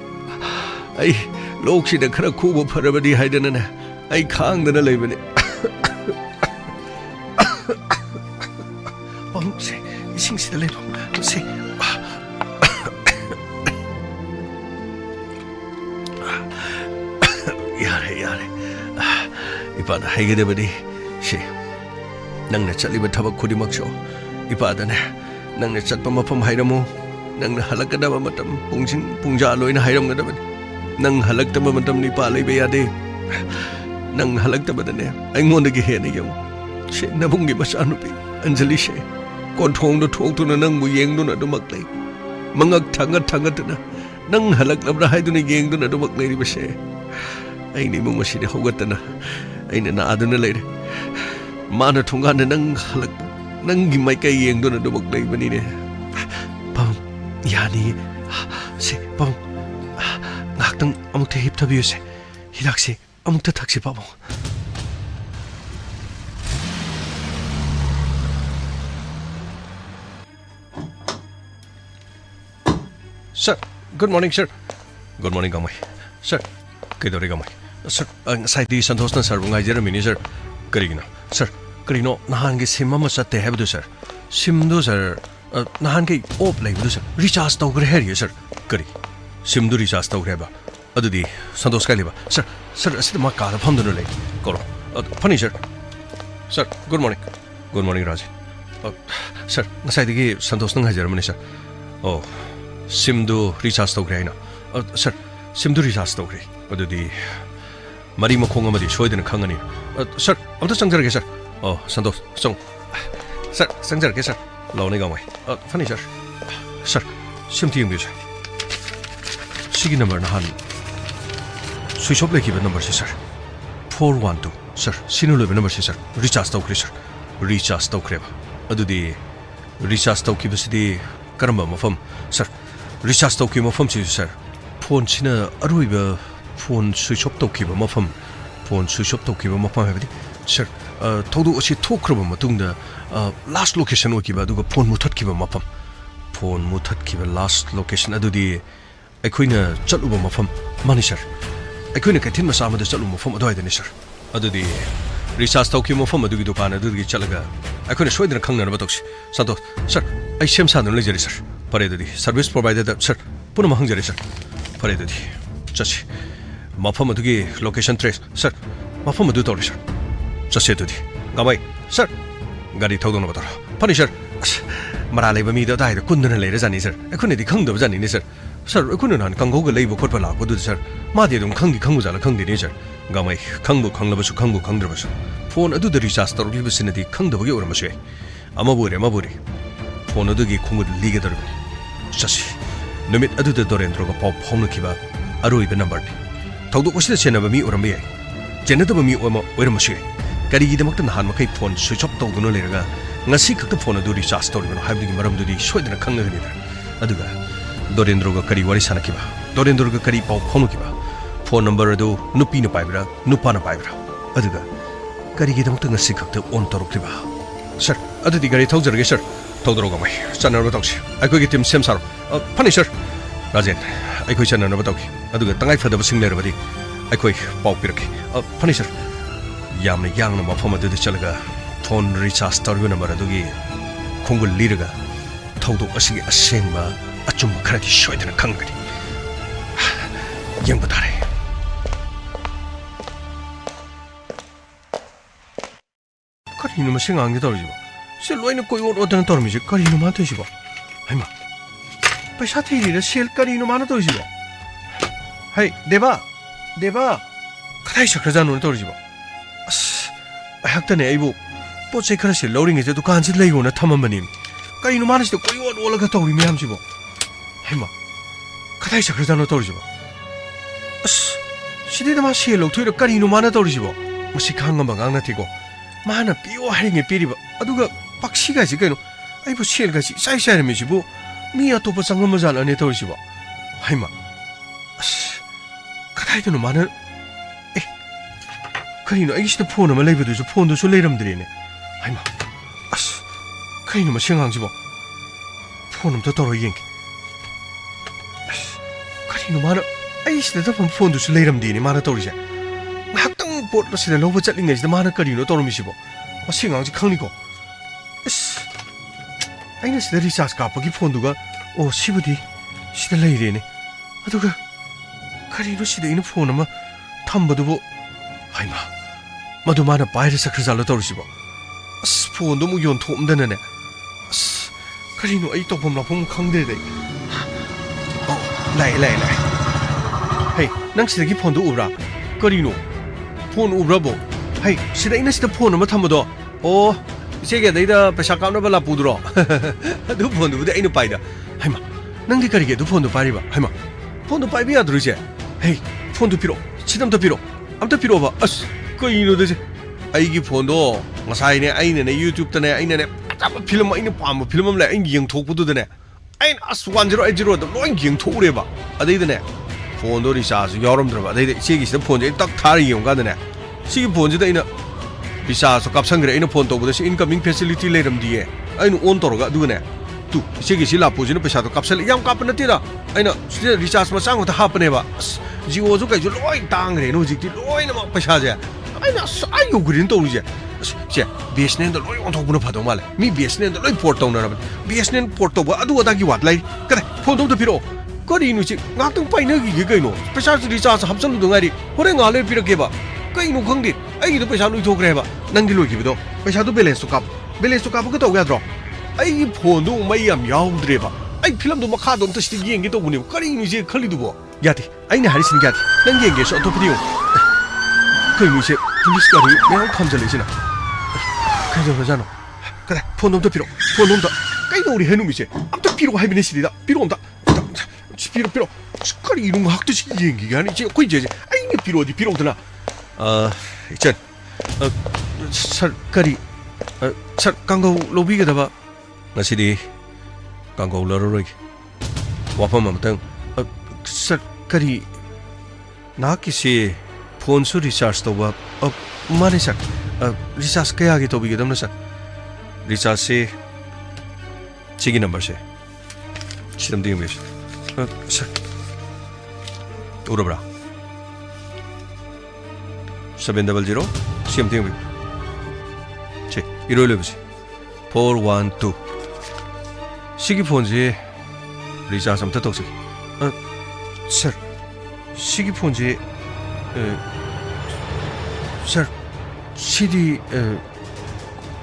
ꯑꯩ ꯂꯣꯛꯁꯤꯗ ꯈꯔ ꯈꯨꯕ ꯐꯔꯕꯗꯤ ꯍꯥꯏꯗꯅꯅꯦ ꯑꯩ ꯈꯥꯡꯗꯅ ꯂꯩꯕꯅꯤ ꯄꯥꯕꯨꯡꯁꯦ 이싱시들 내도 세 야래 이빠나 하게 되버리 시 낭나 짤리바 타박 쿠디막쇼 이빠다네 낭나 짤바 마품 하이라모 낭나 할락가다바 마tam 뿡신 뿡자 로이나 하이람가다바니 낭 할락다바 마tam 니빠 레베야데 낭 할락다바다네 아잉몬데게 헤네 영 시 나붕게 마사누비 안젤리 시 콘통도 톡도나 낭부 옌도나 도막레 망악 탕가탕가드나 낭 할락labra 하이도나 옌도나 도막레 리바세 아이니 몽마시데 호갔다나 아이나 나아두나 레레 마나 통가나 낭 할락 낭기 마이까 옌도나 도막레 바니네 방 야니 세 방 낙당 아무테 힙타비유세 히락시 아무테 탁시 바봉 Sir, good morning, sir. Good morning, Gamay. Sir, kaidore Gamay. Sir, saidi Santos na sir bungai jeramini sir. Karigina. Sir, karino nahan ke sim ama satte habdu sir. Sim do sir. Nahan ke op laibu sir. Recharge tawgre heri sir. Kari. Sim do recharge tawgre ba. Adudi Santos kai leba. Sir, asid ma kala phamdu no lei. Koro. Funny sir. Sir, good morning. Good morning, Raj. Sir, saidi ke Santos nang hajaramani sir. Oh. 심도 리차스 도그레이나 sir 심도 리차스 도그레 어디디 마리 모콩 아마디 쇼이드는 강하니 sir 아무튼 상자르게 sir 산도 송 sir 상자르게 sir 라오네가 마이 funny sir 심티 용비자 시기 넘버 한 스위치 오프 레기브 넘버 sir 412 sir 시누르베 넘버 sir 리차스 도그레 sir 리차스 도그레 어디디 리차스 도기브스디 까름바 모폼 sir Recharge tawki mafam chi sir phone china aruiba phone switch off tawki ba mafam phone switch off tawki ba mafam habidi sir thodu achi thokraba matungda last location oki ba duga phone muthat ki ba mafam phone muthat ki ba last location adudi aikoina chaluba mafam mani sir aikoina kaithin masa amada chalu mafam adoi dani sir adudi recharge tawki mafam adugi dukan adugi chalaga aikoina soidana khangna ba tawsi santo sir ai sem sa nan lejari sir Paredodi service provider sir puno mahang sir Paredodi chachi mafam adugi location trace sir mafam adu tori sir chachi dodi gamai sir gari thodona batara pani sir mara leiba mi da dai da kunduna leira jani sir ekhune di khangda jani ni sir ekhune nan kanggo ga leiba khotpa la ko du sir ma de dum khanggi khangbu jala khangdi ni sir gamai khangbu khanglabasu khangbu khangdrabasu phone adu da recharge tor liba sinadi khangda bagi oramasu amaburi phone adu gi khungud liga dar Sasi, numit aduda dorendroga pop homnukiba aruiba number ni. Tawdu wasida chenaba mi urambi ai. Chenadaba mi oima oiramasui. Karigidamukta nahan makai phone switch off tawduna leraga ngasi khakta phone adu recharge toribano haibdi maramdudi soidana khangnaganida aduga Dorendroga kari wari sanakiba Dorendroga kari pau phonukiba phone number adu nupi na paibra nupa na paibra aduga kari gi damta ngasi khakta on torukriba sir adudi gari thaujarge sir thaudaroga mai chanarba tawsi aikoi gi team sem sar phani sir rajen aikoi chanarba tawki aduga tangai phadaba singlerabadi aikoi pau piraki phani sir yamna yangna mafam adu chalaga phone recharge toribana number adugi khongul liraga thaudo asigi asengba achumba kharadi soidana khangani yengba tare karino masing angde torjibo se loina koi odana tormiji karino ma tojibo haima paisa thiri sel karino mana torjibo hai deba kadai sakrajanu torjibo as haktane aibu pochai khara se loring je dukan ji leigona thamambani karino mana se koi olaga tori myam jibo haima kadai sakrajanu torjibo as sidida ma se lo thoira karino mana torjibo masi khangam bangang na thigo mana piyo haringe piriba aduga paksiga ji kaino aibu selga ji sai sai me jibo mi atopa sangam jala ne torjibo haima as kadai dunu mana karino aisida phone ma leibedu ju phone du su leiramdrine haima as karino ma sengang jibo phone to toro yeng karino mana aisida da phone du su leiramdine mana torje ngakhtang pot la sida loba chatlingai sida mana karino tormi sibo ma sengang ji khangni ko as aina sida recharge ka pagi phone duga o sibudi sida leirene aduga karino sida ina phone ma thambadu haima madu mana paire sakrajala torsibo as phone do mu yon thomdana ne as karino ai topom lapom khangde de oh lai hey nang sida gi phone do ubra karino phone ubra bo hey sida ina sida phone ma thamado oh isege deida pesa kauna bala pudro adu phone do de ina paida haima nang di karige do phone do pariba haima phone do paibi adruje hey phone do piro sidam do piro amta piro ba as karino de aigi phone do ngasai ne aine ne YouTube ta ne aine ne ataba film aine pam film am la aine yeng thokpudu de ne aine as 1080 da loi yeng thore ba adai de ne phone do recharge yoram dra ba adai de sigi sida phone je tak thar yeng ga de ne sigi phone je da ina recharge kap sangre aine phone to bu de incoming facility leram die aine on tor ga du ne tu sigi si la pu je ne pesa to kapsel yam kap na ti da aina sida recharge ma sang ta hap ne ba Jio jo kai jo loi tang re no jikti loi na ma pesa je aina ayo green to je se BSNL da loi on thok buna phado male mi BSNL da loi port tong na BSNL port to ba adu ada gi wat lai kare phone to piro kari nu chi ngak tong pai na gi kai no pesa ji recharge hapsan du ngari hore nga le pira ke ba kai nu khang di ai do pesa lui thok re ba nang gi loi gi do pesa do balance to kap ko to ga dro ai phone do mai yam yaw dre ba ai film do makha do ta sti yeng gi to buni kari nu ji khali du bo yati ai na hari sin yati nang yeng ge so to prio kai nu se police gari me tham jale sina kai do jano kare phone dom to piro phone dom da kai do ri henu mi se am to piro hai bine sida piro om da piro kari 이런 거 학도 시 얘기가 아니 제 거의 제 아니 piro di piro d나 이제 kari 강고 로비게 다 봐. 나시디 강고 러러기 와파마 못ang kari 나키시 폰수 리차스 도와 마네사 리차스 kaya to bige damna sa 리차스 지기 넘버세 시름 되게 메시 사 오르브라 700 시름 되게 제 이rol래 보시 412 시기 폰지 리차스 좀 터득시 서 시기 폰지 서 CD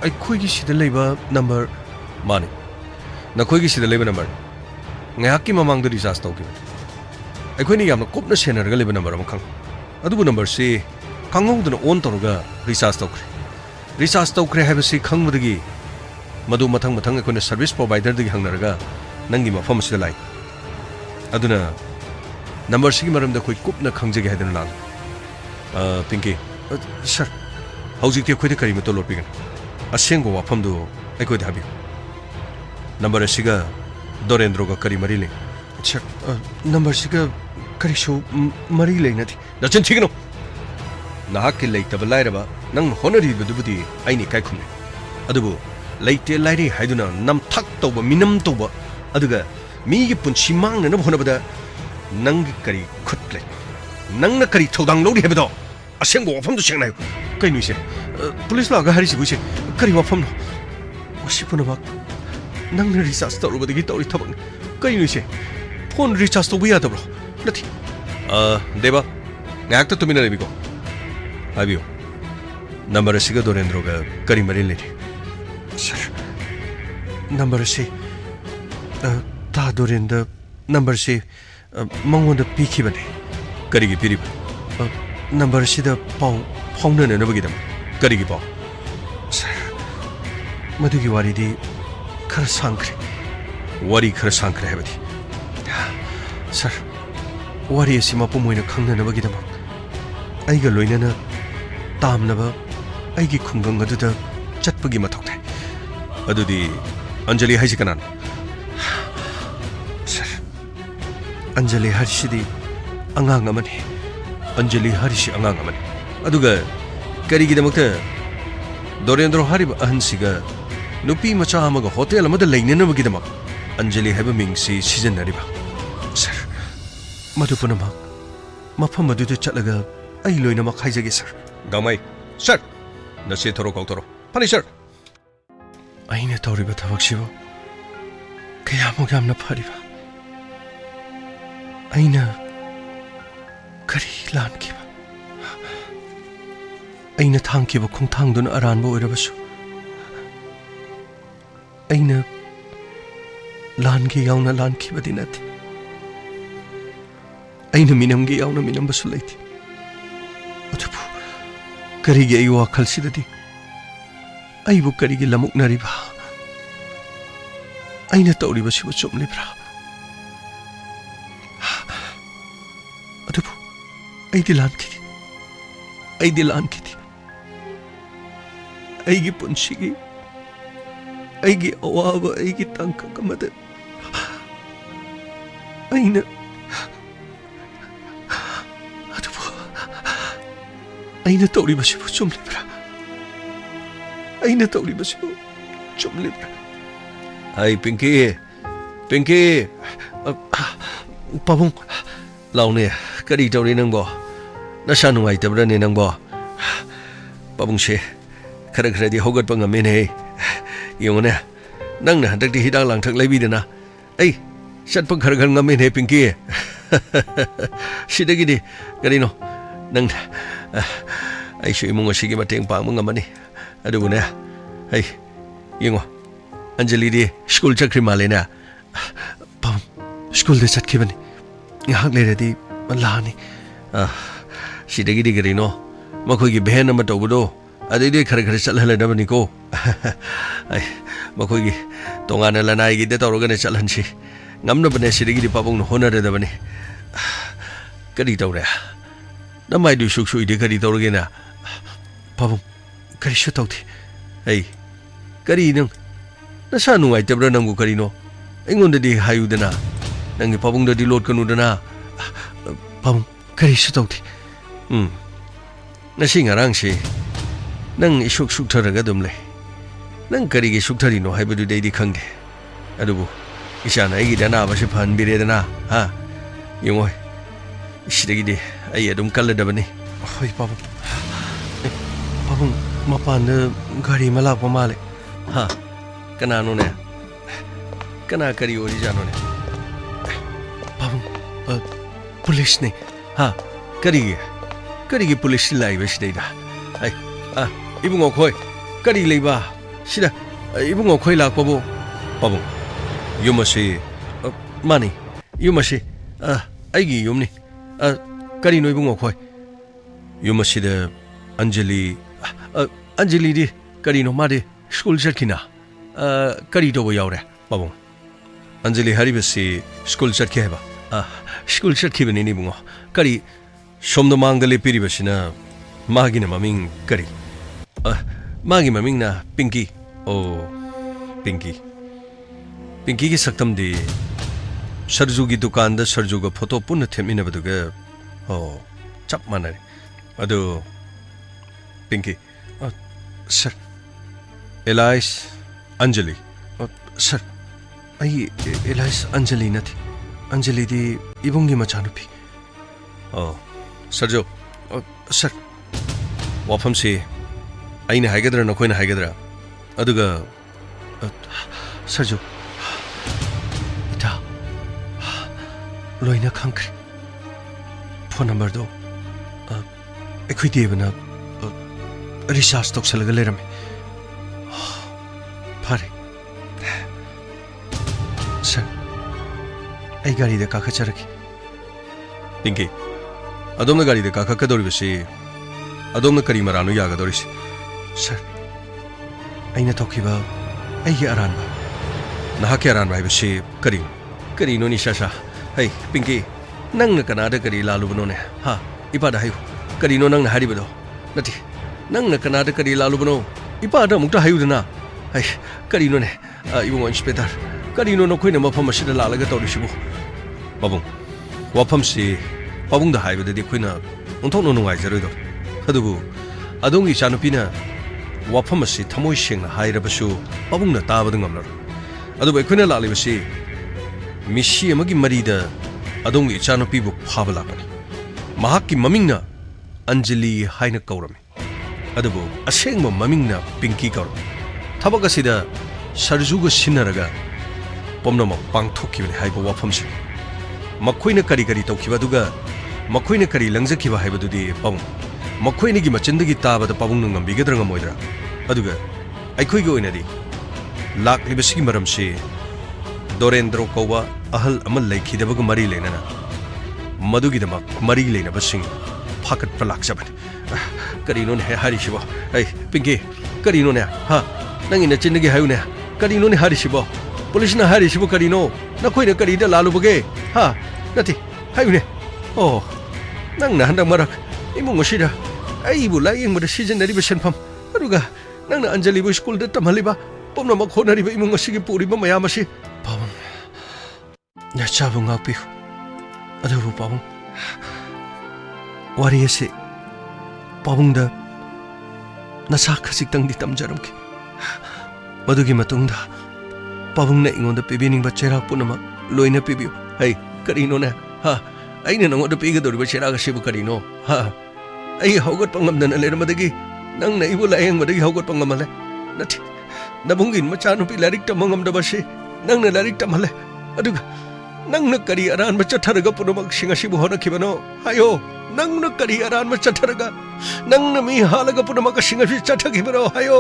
ai khoi gi sida leiba number mani na khoi gi sida leiba number ngak ki mamang do recharge tau ki ai khoi ni yam kop na senar ga leiba number am khang adu bu number si khangong du on tor ga recharge tau kre ha ba si khang mu gi madu mathang ai khoi na service provider gi hang nar ga nang gi mafam sida lai aduna number si gi maram da khoi kop na khang je gi ha den la pinky sir hauzik te khoi de kari ma to lor pigan asengo wafam do ꯑꯩꯈꯣꯏ ꯊꯥꯕꯤꯌꯨ number ꯑꯁꯤꯒ ꯗꯣꯔꯦꯟꯗ꯭ꯔꯣꯒ ꯀꯔꯤ ꯃꯔꯤ ꯂꯩ sir ꯅꯝꯕꯔꯁꯤꯒ ꯀꯔꯤꯁꯨ ꯃꯔꯤ ꯂꯩꯅꯗꯦ ꯅꯆꯤꯟ ꯊꯤꯒꯅꯨ ꯅꯍꯥꯛꯀꯤ ꯂꯩꯇꯕ ꯂꯥꯏꯔꯕ ꯅꯪ ꯍꯣꯠꯅꯔꯤꯕꯗꯨꯕꯨꯗꯤ ꯑꯩꯅ ꯏꯀꯥꯏ ꯈꯨꯝꯃꯤ ꯑꯗꯨꯕꯨ ꯂꯩꯇꯦ ꯂꯥꯏꯔꯦ ꯍꯥꯏꯗꯨꯅ ꯅꯝꯊꯥꯛ ꯇꯧꯕ ꯃꯤꯅꯝ ꯇꯧꯕ ꯑꯗꯨꯒ ꯃꯤꯒꯤ ꯄꯨꯟꯁꯤ ꯃꯥꯡꯅꯅꯕ ꯍꯣꯠꯅꯕꯗ ꯅꯪꯒꯤ ꯀꯔꯤ ꯈꯨꯠ ꯂꯩ ꯅꯪꯅ ꯀꯔꯤ ꯊꯧꯗꯥꯡ ꯂꯧꯔꯤ ꯍꯥꯏꯕꯗꯣ ꯑꯁꯦꯡꯕ ꯋꯥꯐꯝꯗꯨ ꯁꯦꯡꯅ ꯍꯥꯏꯌꯨ ꯀꯩꯅꯣ ꯏꯁꯦ ꯄꯨꯂꯤꯁ ꯂꯥꯛꯑꯒ ꯍꯥꯏꯔꯤꯁꯤꯕꯨ ꯏꯁꯦ ꯀꯔꯤ ꯋꯥꯐꯝꯅꯣ ꯃꯁꯤ ꯄꯨꯝꯅꯃꯛ ꯅꯪꯅ ꯔꯤꯆꯥꯔꯖ ꯇꯧꯔꯨꯕꯗꯒꯤ ꯇꯧꯔꯤ ꯊꯕꯛꯅꯤ ꯀꯩꯅꯣ ꯏꯁꯦ ꯐꯣꯟ ꯔꯤꯆꯥꯔꯖ ꯇꯧꯕ ꯌꯥꯗꯕ꯭ꯔꯣ ꯅꯠꯇꯦ ꯗꯦꯕ ꯉꯥꯏꯍꯥꯛꯇ ꯇꯨꯃꯤꯟꯅ ꯂꯩꯕꯤꯀꯣ ꯍꯥꯏꯕꯤꯌꯨ ꯅꯝꯕꯔ ꯑꯁꯤꯒ ꯗꯣꯔꯦꯟꯗ꯭ꯔꯣꯒ ꯀꯔꯤ ꯃꯔꯤ ꯂꯩꯔꯤ ꯁꯔ ꯅꯝꯕꯔ ꯑꯁꯤ ꯇꯥ ꯗꯣꯔꯦꯟꯗ ꯅꯝꯕꯔꯁꯤ ꯃꯉꯣꯟꯗ ꯄꯤꯈꯤꯕꯅꯤ ꯀꯔꯤꯒꯤ ꯄꯤꯔꯤꯕ ꯅꯝꯕꯔ ꯑꯁꯤꯗ ꯄꯥꯎ ꯐꯥꯎꯅꯅꯕꯒꯤꯗꯃꯛ ꯀꯔꯤꯒꯤ ꯄꯥꯎ ꯁꯔ ꯃꯗꯨꯒꯤ ꯋꯥꯔꯤꯗꯤ खर सांख्रे वारी खर सांख्रे है सर वारी असी मपुम ओइना खंगनबगिदमक आइगा लोइनना तामनबा आइगी खुंगंग अदुदा चटपगी मथौ थाय अदुदी अंजलि हाइसि कनान सर अंजलि हरिसिदी अंगांग अमनि अंजलि हरिसि अंगांग अमनि अदुगा करिगिदमकता दोरेंद्र हारिबा अहनसिगा नुपी मचा अमगा होटेल अमदा लेननबगिदमक अंजलि हाइबा मिंगसि सिजननरिबा सर मधु पुनमक मफम मधुदु चलगा आई लोइनमक हाइजगे सर दामाई सर नसे थोरो कौतरो फनी सर आइने तौरिबा थबकसिबो कयामो यामना फरिबा आइना करी लानकिबा आइना थांकिबा खुंथांदुन अरानबो ओइरबसु आइना लानगे याउना लानकिबदि नथि आइना मिनमगे याउना मिनमबसु लैथि अथुबु करिगे आई वाखलसिददि आइबु करिगे लमुकनरिबा आइना तौरिबसिबु चुमलिब्रा अथुबु आइदि लानखिदि आइगी पुंसिगी आइगी अवाब आइगी तंकक अमद आइना अथुबु आइना तौरिबसिबु चुमलिब्रा आइना तौरिबसिबु चुमलिब्रा आई पिंकी पाबुंग लाउने करी तौरि नंगो नशा नुंगाइतब्राने नंगो पाबुंगसे खर खरदि होगतपा ngamenhe yongone nangna handakti hidang langthak leibidana ai chatpa khar khar ngamenhe pinki sidagidi karino nang ai shu imung asigi mateng pang ngamani adugune ai yongo anjali di school chakri malena pam school de chatkibani ngahak leradi lani sidagidi karino makhoi behen ama tawbudo अदे खर खर चलहलनबनी को आई मखोगी तोंगाना लनाई गिदे तौरगने चलहनसी ngамनबने सिदिगी पाबुंग होनरदबनी करी तौरे नमाइदु सुखसुइदे करी तौरगेना पाबुंग करिसु तौथि आई करी नंग नसा नुंगाइतब्रा नंगु करिनो एंगोंददि हायुदना नंगी पाबुंगददि लोटकनुदना पाबुंग करिसु तौथि नसि ngarangsi nang isuk suktharaga dumle nang karigi sukthari no haibadu deidi khangde adubu isana igi dana base phan bire dana ha yongoi isidagi de ai adum kalladabani hoi babung mapan gari mala pamale ha kana no ne kana kari ori jano ne babung police ne ha karigi police lai base deida ai Ibungo खोय करी लेबा सिदा इबुंगो खोय लाकपबो पाबुं युमसे मानि युमसे आइगी युमनि करी no Ibungo खोय युमसिदा अंजलि दि करी no मादे school चटकिना करी दोबो यावरे पाबुं अंजलि हरिबसि स्कूल चटके हेबा स्कूल चटकिबनि नि बुंगो करी सोमदो मांगले पिरिबसिना मागिना ममिंग करी मागी ममिंग ना पिंकी ओ पिंकी पिंकी की सक्तम दी सरजू की दुकान दा सरजू का फोटो पुनः थेमिना बदुगे हो चप मानरे अदो पिंकी सर एलाइस अंजलि सर आई एलाइस अंजलि नथी अंजलि दी इबुंगी मचानुपी सरजो सर वाफम से अने हाइगद्रा नखोइना हाइगद्रा अदुगा सरजो इता लोइना खंख्रे फोन नंबर दो अखोइ देबना रिचार्ज तौसलगा लेरमे फारे सर आई गाड़ी दा काखचरकी पिंकी अदोमना गाड़ी दा काखकदोरिबसे अदोमना करी मरानु यागदोरिसे सर अइना तौखिबा अइगी अरानबा नहाके अरानबा हाइबसे करीनो निशासा है पिंकी नंगना कनादा करी लालुबनोने हा इपादा हायु करीनो नंगना हारिबदो नति नंगना कनादा करी लालुबनो इपादा मुक्ता हायुदना है करीनोने इबुंग इंस्पेक्टर करीनो नखोइना मफम असिदा लालगा तौरिसिबु बाबुंग वाफम से पाबुंग दा हाइबदि खोइना उन्थौनो नुंगाइजरोइदो अदुबु अदोंगी चानुपिना वाफम असी थमोइ सेंगना हाइरबसु पाबुंगना ताबद ngamlar अदुबु एखोइना लालिबसि मिसी अमगी मरीदा अदोंगी चानुपिबु फाबा लापनि महाक्की ममिंगना अंजलि हाइना कौरमे अदुबु असेंगबा ममिंगना पिंकी कौरम थबक असिदा सरजुगा सिन्नरगा पमनम पांगथोखिबनि हाइबा वाफमसि मखोइना करी करी तौखिबदुगा मखोइना करी लंजखिबा हाइबदुदि पाबुंग मखोइनगी मचिंदगी ताबदा पाबुंग ngambigedra ngamoidra aduga aikhoigi oinadi laklibasigi maramse dorendro kowa ahal amal laikhidabaga mari lenana madugi damak mari lena basing phakat palaksaban karino ne hari shibo ai pinki karino ne ha nangi na chindagi hayune karino ne hari shibo police na hari shibo karino na khoina kari da lalu bage ha nati hayune oh nang na handang marak imung osida ai bu lai ing mada season dari besan pam aduga nang na anjali bu school da tamhaliba pomna ma khonari ba imung osigi puri ba maya masi pawang ya chabung api adu bu pawang wari ase pawang da nasa khasik tang di tamjaram ki madugi matung da pawang na ingon da pibining ba cherak punama loina pibiu hai karino na ha aina nang da piga dori ba cheraga sibu karino ha ai hogot pangamdana lermadagi nang na ibu laeng madagi hogot pangamale nati nabungin machanu pi larik tamangam da basi nang na larik tamale aduga nang na kari aran ma chatharaga punamak singasibu hona kibano hayo nang na kari aran ma chatharaga nang na mi halaga punamak singasi chathagibano hayo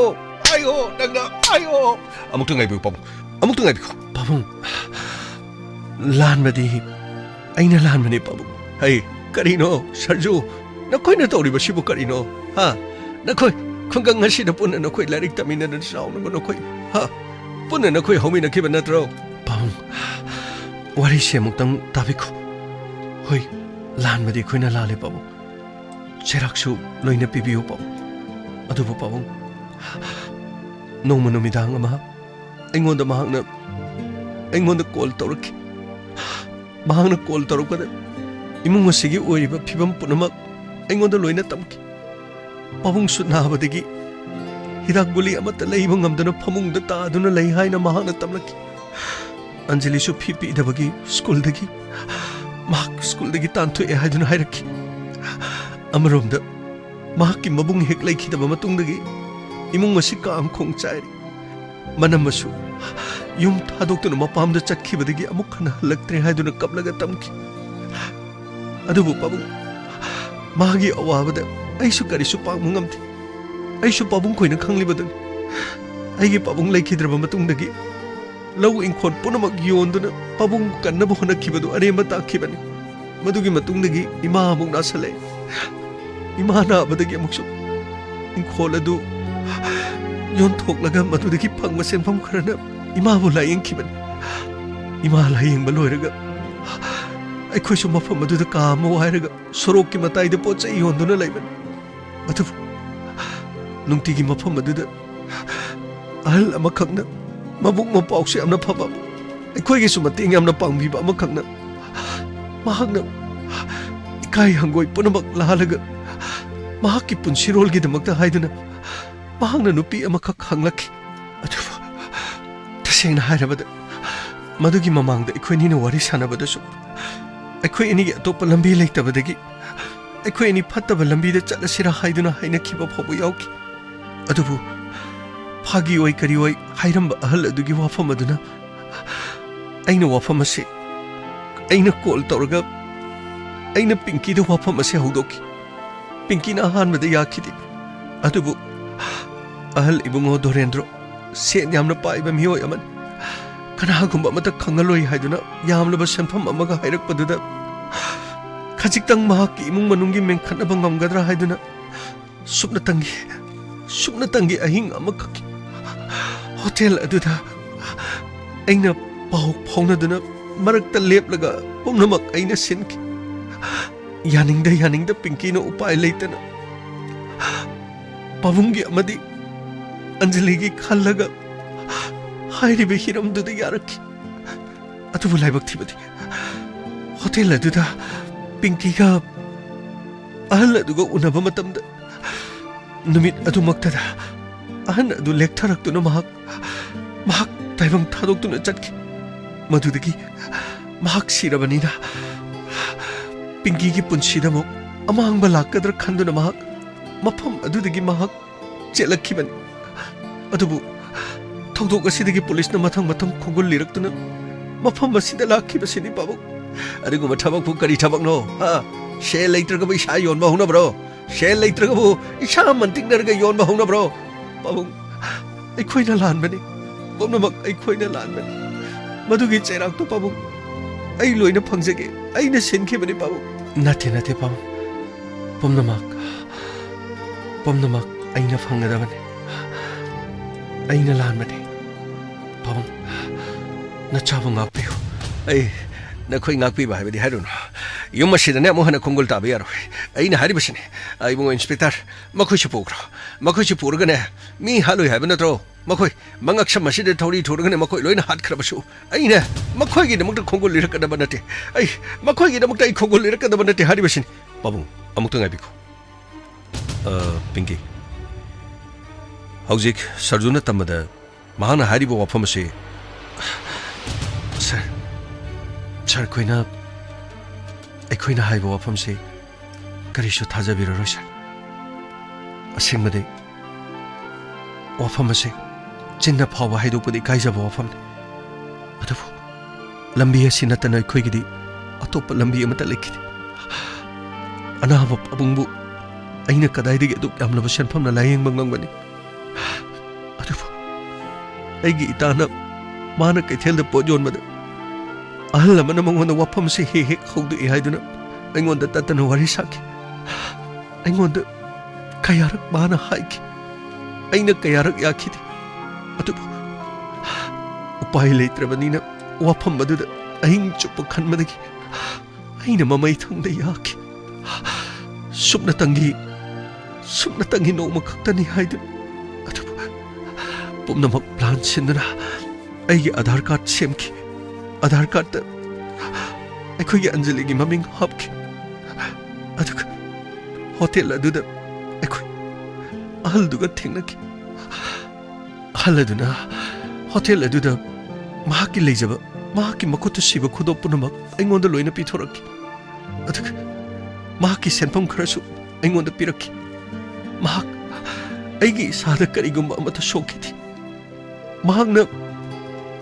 hayo nang na hayo amuk tungai bu pam amuk tungai bu pam lan madi aina lan mani pam hai karino sarju nakoina tawribasibu karino ha nakoi khungang ngasida punna nakoi larik tamina na sauna nakoi ha punna nakoi homina kiba natro pam wari se muktang tabiko hoi lan madi khoina lale pam cheraksu loina pibiu pam adubu pam nongma numidang ama aingonda mahangna call tawraki mahangna call tawrukada imung asigi oiriba phibam punamak aingonda loina tamki pabung sunabadagi hidak guli amata leiba ngamdana phamungda taaduna lei haina mahana tamlaki anjali su phipi dabagi school dagi mak school dagi tantu e haiduna hairaki amaromda mahaki mabung hek leikhidaba matungdagi imung asi kaam khong chairi manamasu yum thadoktuna mapamda chatkibadagi amuk khana halaktre haiduna kaplaga tamki adubu pabung magi awabada aisu karisu pangmu ngamti aisu pabung khoina khanglibadani aigi pabung laikhidraba matungdagi lau inkhon punamak yonduna pabung kannabu honakhibadu aremba takhibani madugi matungdagi ima amuk nasale ima na abadagi amuksu inkhol adu yon thoklaga madudagi phangma senpham kharana ima bu layeng khibani ima layeng baloiraga ꯑꯩꯈꯣꯏꯁꯨ ꯃꯐꯝ ꯑꯗꯨꯗ ꯀꯥ ꯑꯃ ꯋꯥꯏꯔꯒ ꯁꯣꯔꯣꯛꯀꯤ ꯃꯇꯥꯏꯗ ꯄꯣꯠ ꯆꯩ ꯌꯣꯟꯗꯨꯅ ꯂꯩꯕꯅꯤ ꯑꯗꯨꯕꯨ ꯅꯨꯡꯇꯤꯒꯤ ꯃꯐꯝ ꯑꯗꯨꯗ ꯑꯍꯜ ꯑꯃꯈꯛꯅ ꯃꯕꯨꯛ ꯃꯄꯥꯎꯁꯨ ꯌꯥꯝꯅ ꯐꯕ ꯑꯩꯈꯣꯏꯒꯤꯁꯨ ꯃꯇꯦꯡ ꯌꯥꯝꯅ ꯄꯥꯡꯕꯤꯕ ꯑꯃꯈꯛꯅ ꯃꯍꯥꯛꯅ ꯏꯀꯥꯏ ꯍꯪꯒꯣꯏ ꯄꯨꯝꯅꯃꯛ ꯂꯥꯜꯂꯒ ꯃꯍꯥꯛꯀꯤ ꯄꯨꯟꯁꯤꯔꯣꯜꯒꯤꯗꯃꯛꯇ ꯍꯥꯏꯗꯨꯅ ꯃꯍꯥꯛꯅ ꯅꯨꯄꯤ ꯑꯃꯈꯛ ꯍꯪꯂꯛꯈꯤ ꯑꯗꯨꯕꯨ ꯇꯁꯦꯡꯅ ꯍꯥꯏꯔꯕꯗ ꯃꯗꯨꯒꯤ ꯃꯃꯥꯡꯗ ꯑꯩꯈꯣꯏꯅꯤꯅ ꯋꯥꯔꯤ ꯁꯥꯟꯅꯕꯗꯁꯨ ꯑꯩꯈꯣꯏ ꯑꯅꯤꯒꯤ ꯑꯇꯣꯞꯄ ꯂꯝꯕꯤ ꯂꯩꯇꯕꯗꯒꯤ ꯑꯩꯈꯣꯏ ꯑꯅꯤ ꯐꯠꯇꯕ ꯂꯝꯕꯤꯗ ꯆꯠꯂꯁꯤꯔꯥ ꯍꯥꯏꯗꯨꯅ ꯍꯥꯏꯅꯈꯤꯕ ꯐꯥꯎꯕ ꯌꯥꯎꯈꯤ ꯑꯗꯨꯕꯨ ꯐꯥꯒꯤ ꯑꯣꯏ ꯀꯔꯤ ꯑꯣꯏ ꯍꯥꯏꯔꯝꯕ ꯑꯍꯜ ꯑꯗꯨꯒꯤ ꯋꯥꯐꯝ ꯑꯗꯨꯅ ꯑꯩꯅ ꯋꯥꯐꯝ ꯑꯁꯤ ꯑꯩꯅ ꯀꯣꯜ ꯇꯧꯔꯒ ꯑꯩꯅ ꯄꯤꯡꯀꯤꯗ ꯋꯥꯐꯝ ꯑꯁꯤ ꯍꯧꯗꯣꯛꯈꯤ ꯄꯤꯡꯀꯤꯅ ꯑꯍꯥꯟꯕꯗ ꯌꯥꯈꯤꯗꯦ ꯑꯗꯨꯕꯨ ꯑꯍꯜ ꯏꯕꯨꯡꯉꯣ ꯗꯣꯔꯦꯟꯗ꯭ꯔꯣ ꯁꯦꯟ ꯌꯥꯝꯅ ꯄꯥꯏꯕ ꯃꯤꯑꯣꯏ ꯑꯃꯅꯤ ꯀꯅꯥꯒꯨꯝꯕ ꯑꯃꯠꯇ ꯈꯪꯍꯜꯂꯣꯏ ꯍꯥꯏꯗꯨꯅ ꯌꯥꯝꯂꯕ ꯁꯦꯟꯐꯝ ꯑꯃꯒ ꯍꯥꯏꯔꯛꯄꯗꯨꯗ ꯈꯖꯤꯛꯇꯪ ꯃꯍꯥꯛꯀꯤ ꯏꯃꯨꯡ ꯃꯅꯨꯡꯒꯤ ꯃꯦꯟꯈꯠꯅꯕ ꯉꯝꯒꯗ꯭ꯔꯥ ꯍꯥꯏꯗꯨꯅ ꯁꯨꯞꯅꯇꯪꯒꯤ ꯑꯍꯤꯡ ꯑꯃꯈꯛꯀꯤ ꯍꯣꯇꯦꯜ ꯑꯗꯨꯗ ꯑꯩꯅ ꯄꯥꯎ ꯐꯥꯎꯅꯗꯨꯅ ꯃꯔꯛꯇ ꯂꯦꯞꯂꯒ ꯄꯨꯝꯅꯃꯛ ꯑꯩꯅ ꯁꯤꯟꯈꯤ ꯌꯥꯅꯤꯡꯗ ꯄꯤꯡꯀꯤꯅ ꯎꯄꯥꯏ ꯂꯩꯇꯅ ꯄꯥꯕꯨꯡꯒꯤ ꯑꯃꯗꯤ ꯑꯟꯖꯂꯤꯒꯤ ꯈꯜꯂꯒ ꯍꯥꯏꯔꯤꯕ ꯍꯤꯔꯝꯗꯨꯗ ꯌꯥꯔꯛꯈꯤ ꯑꯗꯨꯕꯨ ꯂꯥꯏꯕꯛ ꯊꯤꯕꯗꯤ ꯍꯣꯇꯦꯜ ꯑꯗꯨꯗ ꯄꯤꯡꯀꯤꯒ ꯑꯍꯜ ꯑꯗꯨꯒ ꯎꯅꯕ ꯃꯇꯝꯗ ꯅꯨꯃꯤꯠ ꯑꯗꯨꯃꯛꯇꯗ ꯑꯍꯟ ꯑꯗꯨ ꯂꯦꯛꯊꯔꯛꯇꯨꯅ ꯃꯍꯥꯛ ꯇꯥꯏꯕꯪ ꯊꯥꯗꯣꯛꯇꯨꯅ ꯆꯠꯈꯤ ꯃꯗꯨꯗꯒꯤ ꯃꯍꯥꯛ ꯁꯤꯔꯕꯅꯤꯅ ꯄꯤꯡꯀꯤꯒꯤ ꯄꯨꯟꯁꯤꯗ ꯑꯃꯨꯛ ꯑꯃꯥꯡꯕ ꯂꯥꯛꯀꯗ꯭ꯔꯥ ꯈꯟꯗꯨꯅ ꯃꯐꯝ ꯑꯗꯨꯗꯒꯤ ꯃꯍꯥꯛ ꯆꯦꯜꯂꯛꯈꯤꯕꯅꯤ ꯑꯗꯨꯕꯨ ꯊꯧꯗꯣꯛ ꯑꯁꯤꯗꯒꯤ ꯄꯨꯂꯤꯁꯅ ꯃꯊꯪ ꯈꯣꯡꯒꯨꯜ ꯂꯤꯔꯛꯇꯨꯅ ꯃꯐꯝ ꯑꯁꯤꯗ ꯂꯥꯛꯈꯤꯕꯁꯤꯅꯤ ꯄꯥꯕꯨꯡ ꯑꯗꯨꯒꯨꯝꯕ ꯊꯕꯛꯄꯨ ꯀꯔꯤ ꯊꯕꯛꯅꯣ ꯁꯦꯜ ꯂꯩꯇ꯭ꯔꯒꯕꯨ ꯏꯁꯥ ꯌꯣꯟꯕ ꯍꯧꯅꯕ꯭ꯔꯣ ꯁꯦꯜ ꯂꯩꯇ꯭ꯔꯒꯕꯨ ꯏꯁꯥ ꯃꯟꯇꯤꯛꯅꯔꯒ ꯌꯣꯟꯕ ꯍꯧꯅꯕ꯭ꯔꯣ ꯄꯥꯕꯨꯡ ꯑꯩꯈꯣꯏꯅ ꯂꯥꯟꯕꯅꯤ ꯄꯨꯝꯅꯃꯛ ꯑꯩꯈꯣꯏꯅ ꯂꯥꯟꯕꯅꯤ ꯃꯗꯨꯒꯤ ꯆꯩꯔꯥꯛꯇꯣ ꯄꯥꯕꯨꯡ ꯑꯩ ꯂꯣꯏꯅ ꯐꯪꯖꯒꯦ ꯑꯩꯅ ꯁꯤꯟꯈꯤꯕꯅꯤ ꯄꯥꯕꯨꯡ ꯅꯠꯇꯦ ꯄꯥꯕꯨꯡ ꯄꯨꯝꯅꯃꯛ ꯑꯩꯅ ꯐꯪꯒꯗꯕꯅꯤ ꯑꯩꯅ ꯂꯥꯟꯕꯅꯤ ꯄꯥꯕꯨꯡ ꯅꯆꯥꯕꯨ ꯉꯥꯛꯄꯤꯌꯨ ꯑꯩ ꯅꯈꯣꯏ ꯉꯥꯛꯄꯤꯕ ꯍꯥꯏꯕꯗꯤ ꯍꯥꯏꯔꯨꯅꯨ ꯌꯨꯝ ꯑꯁꯤꯗꯅꯦ ꯑꯃꯨꯛ ꯍꯟꯅ ꯈꯣꯡꯒꯨꯜ ꯇꯥꯕ ꯌꯥꯔꯣꯏ ꯑꯩꯅ ꯍꯥꯏꯔꯤꯕꯁꯤꯅꯤ ꯏꯕꯨꯡꯉꯣ ꯏꯟꯁꯄꯦꯛꯇꯔ ꯃꯈꯣꯏꯁꯨ ꯄꯨꯈ꯭ꯔꯣ ꯃꯈꯣꯏꯁꯨ ꯄꯨꯔꯒꯅꯦ ꯃꯤ ꯍꯥꯠꯂꯣꯏ ꯍꯥꯏꯕ ꯅꯠꯇ꯭ꯔꯣ ꯃꯈꯣꯏ ꯃꯉꯛꯁꯝ ꯑꯁꯤꯗ ꯊꯧꯔꯤ ꯊꯨꯔꯒꯅꯦ ꯃꯈꯣꯏ ꯂꯣꯏꯅ ꯍꯥꯠꯈ꯭ꯔꯕꯁꯨ ꯑꯩꯅ ꯃꯈꯣꯏꯒꯤꯗꯃꯛꯇ ꯈꯣꯡꯒꯨꯜ ꯂꯤꯔꯛꯀꯗꯕ ꯅꯠꯇꯦ ꯑꯩ ꯃꯈꯣꯏꯒꯤꯗꯃꯛꯇ ꯑꯩ ꯈꯣꯡꯒꯨꯜ ꯂꯤꯔꯛꯀꯗꯕ ꯅꯠꯇꯦ ꯍꯥꯏꯔꯤꯕꯁꯤꯅꯤ ꯄꯥꯕꯨꯡ ꯑꯃꯨꯛꯇ ꯉꯥꯏꯕꯤꯈꯣ ꯄꯤꯡꯀꯤ ꯍꯧꯖꯤꯛ ꯁꯔꯖꯨꯅ ꯇꯝꯕꯗ ꯃꯍꯥꯛꯅ ꯍꯥꯏꯔꯤꯕ ꯋꯥꯐꯝ ꯑꯁꯤ ꯁꯔ ꯑꯩꯈꯣꯏꯅ ꯍꯥꯏꯕ ꯋꯥꯐꯝꯁꯤ ꯀꯔꯤꯁꯨ ꯊꯥꯖꯕꯤꯔꯔꯣꯏ ꯁꯔ ꯑꯁꯦꯡꯕꯗꯤ ꯋꯥꯐꯝ ꯑꯁꯤ ꯆꯤꯟꯅ ꯐꯥꯎꯕ ꯍꯥꯏꯗꯣꯛꯄꯗ ꯏꯀꯥꯏꯖꯕ ꯋꯥꯐꯝꯅꯤ ꯑꯗꯨꯕꯨ ꯂꯝꯕꯤ ꯑꯁꯤ ꯅꯠꯇꯅ ꯑꯩꯈꯣꯏꯒꯤꯗꯤ ꯑꯇꯣꯞꯄ ꯂꯝꯕꯤ ꯑꯃꯠꯇ ꯂꯩꯈꯤꯗꯦ ꯑꯅꯥꯕ ꯄꯥꯕꯨꯡꯕꯨ ꯑꯩꯅ ꯀꯗꯥꯏꯗꯒꯤ ꯑꯗꯨꯛ ꯌꯥꯝꯂꯕ ꯁꯦꯟꯐꯝꯅ ꯂꯥꯌꯦꯡꯕ ꯉꯝꯒꯅꯤ ꯑꯗꯨꯕꯨ ꯑꯩꯒꯤ ꯏꯇꯥꯅ ꯃꯥꯅ ꯀꯩꯊꯦꯜꯗ ꯄꯣꯠ ꯌꯣꯟꯕꯗ ꯑꯍꯜ ꯑꯃꯅ ꯃꯉꯣꯟꯗ ꯋꯥꯐꯝ ꯑꯁꯤ ꯍꯦꯛ ꯍꯧꯗꯣꯛꯏ ꯍꯥꯏꯗꯨꯅ ꯑꯩꯉꯣꯟꯗ ꯇꯠꯇꯅ ꯋꯥꯔꯤ ꯁꯥꯈꯤ ꯑꯩꯉꯣꯟꯗ ꯀꯌꯥꯔꯛ ꯃꯥꯅ ꯍꯥꯏꯈꯤ ꯑꯩꯅ ꯀꯌꯥꯔꯛ ꯌꯥꯈꯤꯗꯦ ꯑꯗꯨꯕꯨ ꯎꯄꯥꯏ ꯂꯩꯇ꯭ꯔꯕꯅꯤꯅ ꯋꯥꯐꯝ ꯑꯗꯨꯗ ꯑꯍꯤꯡ ꯆꯨꯞꯄ ꯈꯟꯕꯗꯒꯤ ꯑꯩꯅ ꯃꯃꯩ ꯊꯪꯗ ꯌꯥꯈꯤ ꯁꯨꯞꯅꯇꯪꯒꯤ ꯅꯣꯡꯃ ꯈꯛꯇꯅꯤ ꯍꯥꯏꯗꯨꯅ ꯑꯗꯨꯕꯨ ꯄꯨꯝꯅꯃꯛ ꯄ꯭ꯂꯥꯟ ꯁꯤꯟꯗꯨꯅ ꯑꯩꯒꯤ ꯑꯙꯥꯔ ꯀꯥꯔꯗ ꯁꯦꯝꯈꯤ ꯑꯙꯥꯔ ꯀꯥꯔꯗꯇ ꯑꯩꯈꯣꯏꯒꯤ ꯑꯟꯖꯂꯤꯒꯤ ꯃꯃꯤꯡ ꯍꯥꯞꯈꯤ ꯑꯗꯨꯒ ꯍꯣꯇꯦꯜ ꯑꯗꯨꯗ ꯑꯩꯈꯣꯏ ꯑꯍꯜꯗꯨꯒ ꯊꯦꯡꯅꯈꯤ ꯑꯍꯜ ꯑꯗꯨꯅ ꯍꯣꯇꯦꯜ ꯑꯗꯨꯗ ꯃꯍꯥꯛꯀꯤ ꯂꯩꯖꯕ ꯃꯍꯥꯛꯀꯤ ꯃꯈꯨꯠꯇ ꯁꯤꯕ ꯈꯨꯗꯣꯞ ꯄꯨꯝꯅꯃꯛ ꯑꯩꯉꯣꯟꯗ ꯂꯣꯏꯅ ꯄꯤꯊꯣꯔꯛꯈꯤ ꯑꯗꯨꯒ ꯃꯍꯥꯛꯀꯤ ꯁꯦꯟꯐꯝ ꯈꯔꯁꯨ ꯑꯩꯉꯣꯟꯗ ꯄꯤꯔꯛꯈꯤ ꯃꯍꯥꯛ ꯑꯩꯒꯤ ꯏꯁꯥꯗ ꯀꯔꯤꯒꯨꯝꯕ ꯑꯃꯠꯇ ꯁꯣꯛꯈꯤꯗꯦ ꯃꯍꯥꯛꯅ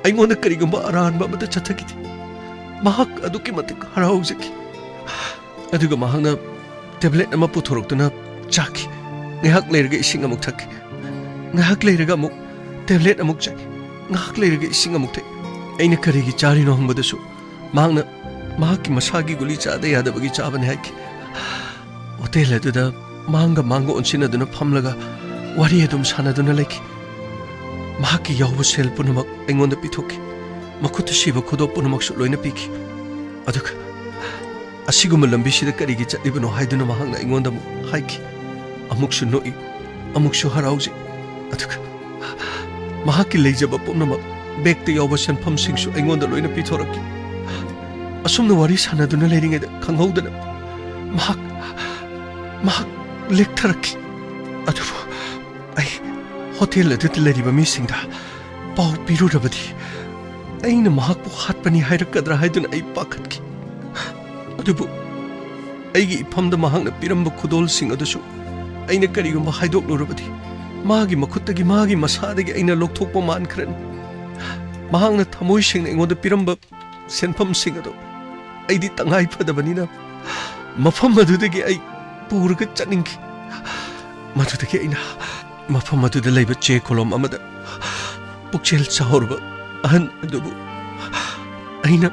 ꯑꯩꯉꯣꯟꯗ ꯀꯔꯤꯒꯨꯝꯕ ꯑꯔꯥꯟꯕ ꯑꯃꯠꯇ ꯆꯠꯊꯈꯤꯗꯦ ꯃꯍꯥꯛ ꯑꯗꯨꯛꯀꯤ ꯃꯇꯤꯛ ꯍꯔꯥꯎꯖꯈꯤ ꯑꯗꯨꯒ ꯃꯍꯥꯛꯅ ꯇꯦꯕ꯭ꯂꯦꯠ ꯑꯃ ꯄꯨꯊꯣꯔꯛꯇꯨꯅ ꯆꯥꯈꯤ ꯉꯥꯏꯍꯥꯛ ꯂꯩꯔꯒ ꯏꯁꯤꯡ ꯑꯃꯨꯛ ꯊꯛꯈꯤ ꯉꯥꯏꯍꯥꯛ ꯂꯩꯔꯒ ꯑꯃꯨꯛ ꯇꯦꯕ꯭ꯂꯦꯠ ꯑꯃꯨꯛ ꯆꯥꯏ ꯉꯥꯏꯍꯥꯛ ꯂꯩꯔꯒ ꯏꯁꯤꯡ ꯑꯃꯨꯛ ꯊꯛꯏ ꯑꯩꯅ ꯀꯔꯤꯒꯤ ꯆꯥꯔꯤꯅꯣ ꯍꯪꯕꯗꯁꯨ ꯃꯍꯥꯛꯅ ꯃꯍꯥꯛꯀꯤ ꯃꯁꯥꯒꯤ ꯒꯨꯂꯤ ꯆꯥꯗ ꯌꯥꯗꯕꯒꯤ ꯆꯥꯕꯅꯤ ꯍꯥꯏꯈꯤ ꯍꯣꯇꯦꯜ ꯑꯗꯨꯗ ꯃꯥꯡꯒ ꯑꯣꯟꯁꯤꯟꯅꯗꯨꯅ ꯐꯝꯂꯒ ꯋꯥꯔꯤ ꯑꯗꯨꯝ ꯁꯥꯟꯅꯗꯨꯅ ꯂꯩꯈꯤ ꯃꯍꯥꯛꯀꯤ ꯌꯥꯎꯕ ꯁꯦꯜ ꯄꯨꯝꯅꯃꯛ ꯑꯩꯉꯣꯟꯗ ꯄꯤꯊꯣꯛꯈꯤ ꯃꯈꯨꯠꯇ ꯁꯤꯕ ꯈꯨꯗꯣꯞ ꯄꯨꯝꯅꯃꯛꯁꯨ ꯂꯣꯏꯅ ꯄꯤꯈꯤ ꯑꯗꯨꯒ ꯑꯁꯤꯒꯨꯝꯕ ꯂꯝꯕꯤꯁꯤꯗ ꯀꯔꯤꯒꯤ ꯆꯠꯂꯤꯕꯅꯣ ꯍꯥꯏꯗꯨꯅ ꯃꯍꯥꯛꯅ ꯑꯩꯉꯣꯟꯗ ꯑꯃꯨꯛ ꯍꯥꯏꯈꯤ ꯑꯃꯨꯛꯁꯨ ꯅꯣꯛꯏ ꯑꯃꯨꯛꯁꯨ ꯍꯔꯥꯎꯖꯩ ꯑꯗꯨꯒ ꯃꯍꯥꯛꯀꯤ ꯂꯩꯖꯕ ꯄꯨꯝꯅꯃꯛ ꯕꯦꯛꯇ ꯌꯥꯎꯕ ꯁꯦꯟꯐꯝꯁꯤꯡꯁꯨ ꯑꯩꯉꯣꯟꯗ ꯂꯣꯏꯅ ꯄꯤꯊꯣꯔꯛꯈꯤ ꯑꯁꯨꯝꯅ ꯋꯥꯔꯤ ꯁꯥꯟꯅꯗꯨꯅ ꯂꯩꯔꯤꯉꯩꯗ ꯈꯪꯍꯧꯗꯅ ꯃꯍꯥꯛ ꯂꯦꯛꯊꯔꯛꯈꯤ ꯑꯗꯨꯕꯨ ꯑꯩ ꯍꯣꯇꯦꯜ ꯑꯗꯨꯗ ꯂꯩꯔꯤꯕ ꯃꯤꯁꯤꯡꯗ ꯄꯥꯎ ꯄꯤꯔꯨꯔꯕꯗꯤ ꯑꯩꯅ ꯃꯍꯥꯛꯄꯨ ꯍꯥꯠꯄꯅꯤ ꯍꯥꯏꯔꯛꯀꯗ꯭ꯔꯥ ꯍꯥꯏꯗꯨꯅ ꯑꯩ ꯄꯥꯈꯠꯈꯤ ꯑꯗꯨꯕꯨ ꯑꯩꯒꯤ ꯏꯐꯝꯗ ꯃꯍꯥꯛꯅ ꯄꯤꯔꯝꯕ ꯈꯨꯗꯣꯜꯁꯤꯡ ꯑꯗꯨꯁꯨ ꯑꯩꯅ ꯀꯔꯤꯒꯨꯝꯕ ꯍꯥꯏꯗꯣꯛꯂꯨꯔꯕꯗꯤ ꯃꯥꯒꯤ ꯃꯈꯨꯠꯇꯒꯤ ꯃꯥꯒꯤ ꯃꯁꯥꯗꯒꯤ ꯑꯩꯅ ꯂꯧꯊꯣꯛꯄ ꯃꯥꯟꯈ꯭ꯔꯅꯤ ꯃꯍꯥꯛꯅ ꯊꯃꯣꯏ ꯁꯦꯡꯅ ꯑꯩꯉꯣꯟꯗ ꯄꯤꯔꯝꯕ ꯁꯦꯟꯐꯝꯁꯤꯡ ꯑꯗꯨ ꯑꯩꯗꯤ ꯇꯉꯥꯏ ꯐꯗꯕꯅꯤꯅ ꯃꯐꯝ ꯑꯗꯨꯗꯒꯤ ꯑꯩ ꯄꯨꯔꯒ ꯆꯠꯅꯤꯡꯈꯤ ꯃꯗꯨꯗꯒꯤ ꯑꯩꯅ ꯃꯐꯝ ꯑꯗꯨꯗ ꯂꯩꯕ ꯆꯦ ꯀꯣꯂꯣꯝ ꯑꯃꯗ ꯄꯨꯛꯆꯦꯜ ꯆꯥꯎꯔꯕ ꯑꯍꯟ ꯑꯗꯨꯕꯨ ꯑꯩꯅ